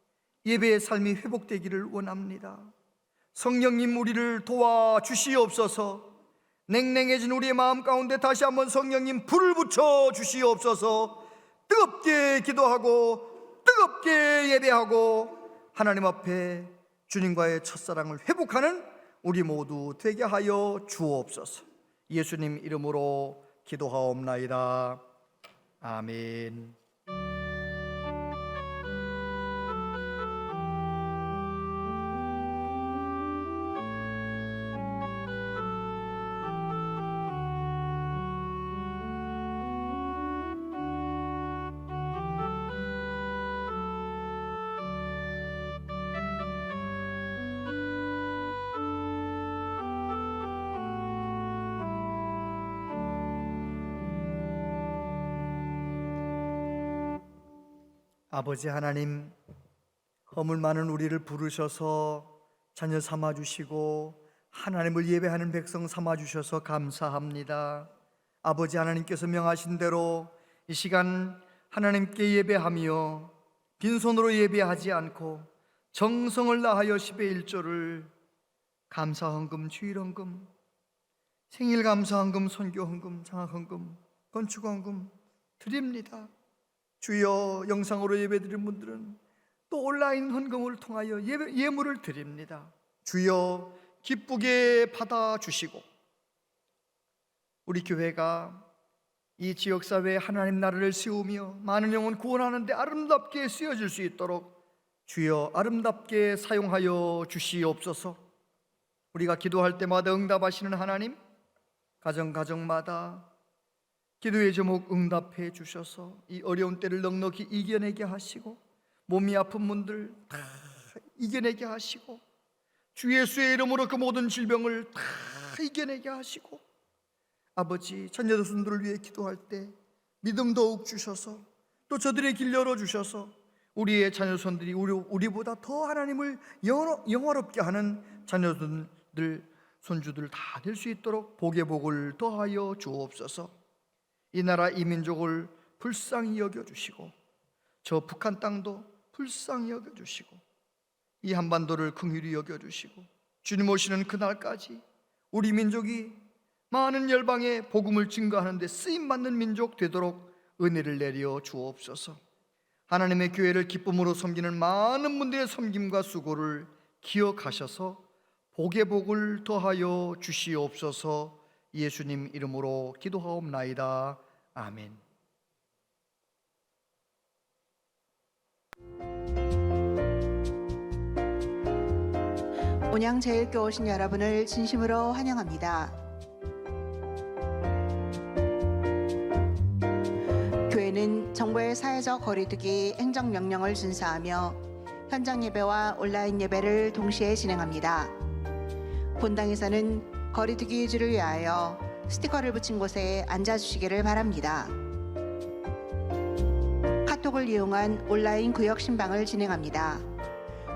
예배의 삶이 회복되기를 원합니다. 성령님, 우리를 도와주시옵소서. 냉랭해진 우리의 마음 가운데 다시 한번 성령님 불을 붙여 주시옵소서. 뜨겁게 기도하고 뜨겁게 예배하고 하나님 앞에 주님과의 첫사랑을 회복하는 우리 모두 되게 하여 주옵소서. 예수님 이름으로 기도하옵나이다. 아멘. 아버지 하나님, 허물 많은 우리를 부르셔서 자녀 삼아주시고 하나님을 예배하는 백성 삼아주셔서 감사합니다. 아버지 하나님께서 명하신 대로 이 시간 하나님께 예배하며 빈손으로 예배하지 않고 정성을 다하여 10의 1조를 감사헌금, 주일헌금, 생일감사헌금, 선교헌금, 장학헌금, 건축헌금 드립니다. 주여, 영상으로 예배드린 분들은 또 온라인 헌금을 통하여 예물을 드립니다. 주여, 기쁘게 받아주시고 우리 교회가 이 지역사회에 하나님 나라를 세우며 많은 영혼 구원하는 데 아름답게 쓰여질 수 있도록 주여 아름답게 사용하여 주시옵소서. 우리가 기도할 때마다 응답하시는 하나님, 가정마다 기도의 제목 응답해 주셔서 이 어려운 때를 넉넉히 이겨내게 하시고 몸이 아픈 분들 다 이겨내게 하시고 주 예수의 이름으로 그 모든 질병을 다 이겨내게 하시고 아버지, 자녀들을 위해 기도할 때 믿음 더욱 주셔서 또 저들의 길 열어주셔서 우리의 자녀손들이 우리보다 더 하나님을 영화롭게 하는 자녀들, 손주들 다 될 수 있도록 복의 복을 더하여 주옵소서. 이 나라 이 민족을 불쌍히 여겨주시고 저 북한 땅도 불쌍히 여겨주시고 이 한반도를 긍휼히 여겨주시고 주님 오시는 그날까지 우리 민족이 많은 열방에 복음을 증거하는 데 쓰임받는 민족 되도록 은혜를 내려 주옵소서. 하나님의 교회를 기쁨으로 섬기는 많은 분들의 섬김과 수고를 기억하셔서 복의 복을 더하여 주시옵소서. 예수님 이름으로 기도하옵나이다. 아멘. 온양제일교 오신 여러분을 진심으로 환영합니다. 교회는 정부의 사회적 거리두기 행정명령을 준수하며 현장 예배와 온라인 예배를 동시에 진행합니다. 본당에서는 거리두기 유지를 위하여 스티커를 붙인 곳에 앉아주시기를 바랍니다. 카톡을 이용한 온라인 구역 신방을 진행합니다.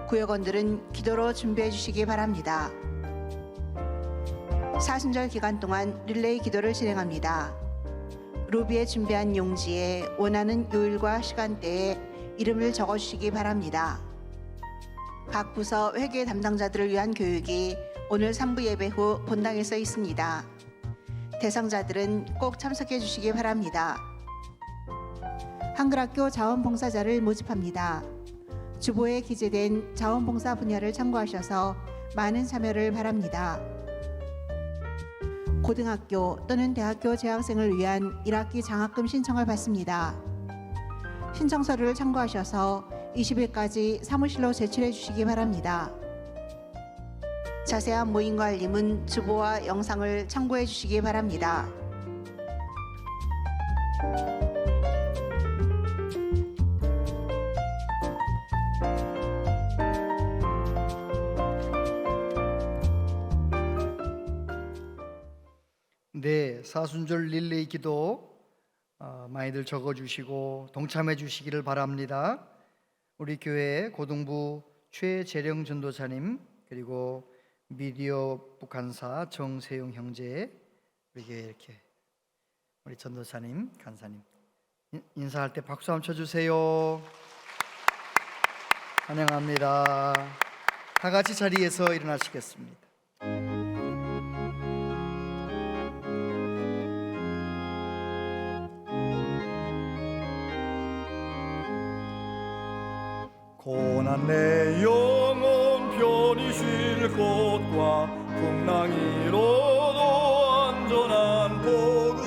구역원들은 기도로 준비해 주시기 바랍니다. 사순절 기간 동안 릴레이 기도를 진행합니다. 로비에 준비한 용지에 원하는 요일과 시간대에 이름을 적어주시기 바랍니다. 각 부서 회계 담당자들을 위한 교육이 오늘 3부 예배 후 본당에서 있습니다. 대상자들은 꼭 참석해 주시기 바랍니다. 한글학교 자원봉사자를 모집합니다. 주보에 기재된 자원봉사 분야를 참고하셔서 많은 참여를 바랍니다. 고등학교 또는 대학교 재학생을 위한 1학기 장학금 신청을 받습니다. 신청 서류를 참고하셔서 20일까지 사무실로 제출해 주시기 바랍니다. 자세한 모임과 알림은 주보와 영상을 참고해 주시기 바랍니다. 네, 사순절 릴레이 기도 많이들 적어주시고 동참해 주시기를 바랍니다. 우리 교회 고등부 최재령 전도사님, 그리고 미디어 북한사 정세용 형제, 이렇게 우리 전도사님, 간사님 인사할 때 박수 한번 쳐주세요. 환영합니다. 다 같이 자리에서 일어나시겠습니다. 고난 내 영혼 편히 쉴 곳과 풍랑이로도 안전한 포구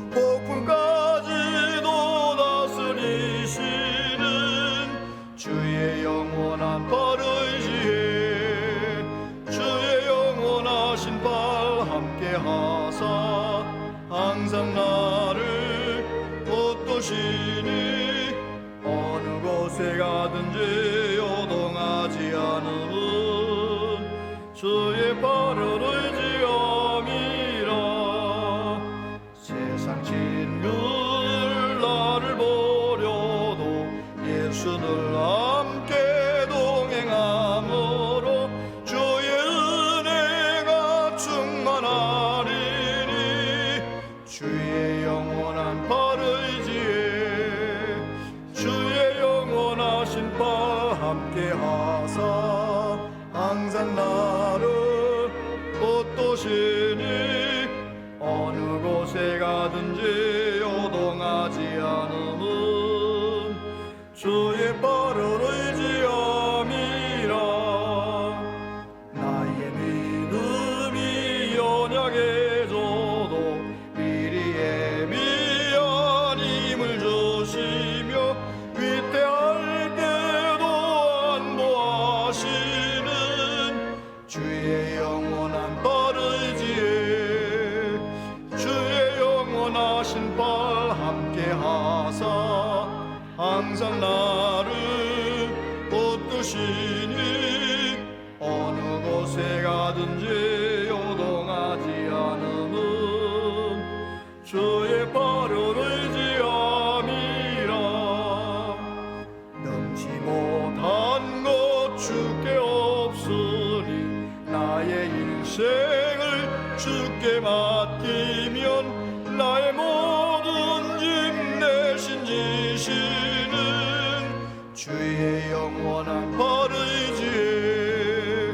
폭풍까지도 다스리시는 주의 영원한 팔 의지에 주의 영원하신 팔 함께 하사 항상 나를 붙드시니 어느 곳에 가든지 요동하지 않음은 주의 발을 의지함이라. 세상 진글 나를 버려도 예수를 함께 동행함으로 주의 은혜가 충만하리니 주의 영원한 팔 의지에 주의 영원하신 팔 함께 하사 항상 나를 붙드시니 어느 곳에 가든지 요동하지 않음은 주의 발을 의지함이라. 나의 믿음이 연약해져도 미리 예비한 힘을 주시며 위태할 때도 안보하시는 주의 영원한 팔 의지에 주의 영원하신 팔 함께 하사 항상 나를 붙드시니 어느 곳에 가든지 요동하지 않음은 주의 발을 의지함이라. 넘지 못한 것 주께 없으니 나의 인생을 주께 맡기면 나의 모든 짐 대신 지시는 주의 영원한 팔 의지에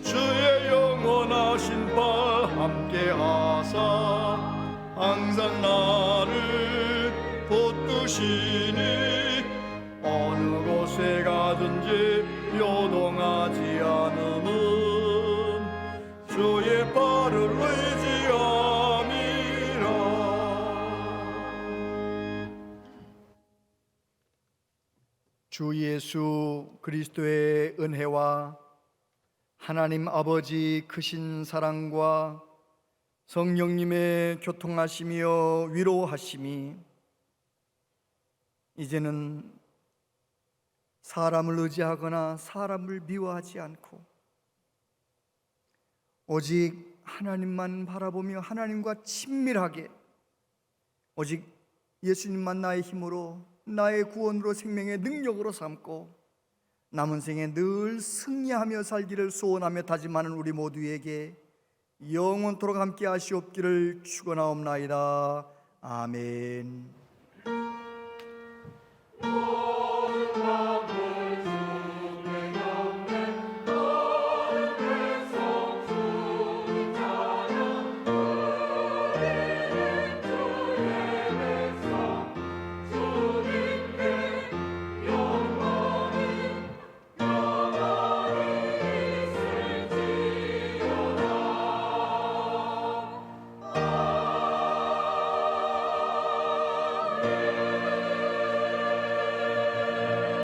주의 영원하신 팔 함께 하사 항상 나를 붙드시니 어느 곳에 가든지 요동하지 않음은 주의 발을 의지함이라. 주 예수 그리스도의 은혜와 하나님 아버지 크신 사랑과 성령님의 교통하시며 위로하심이 이제는 사람을 의지하거나 사람을 미워하지 않고 오직 하나님만 바라보며 하나님과 친밀하게 오직 예수님만 나의 힘으로 나의 구원으로 생명의 능력으로 삼고 남은 생에 늘 승리하며 살기를 소원하며 다짐하는 우리 모두에게 영원토록 함께 하시옵기를 축원하옵나이다. 아멘.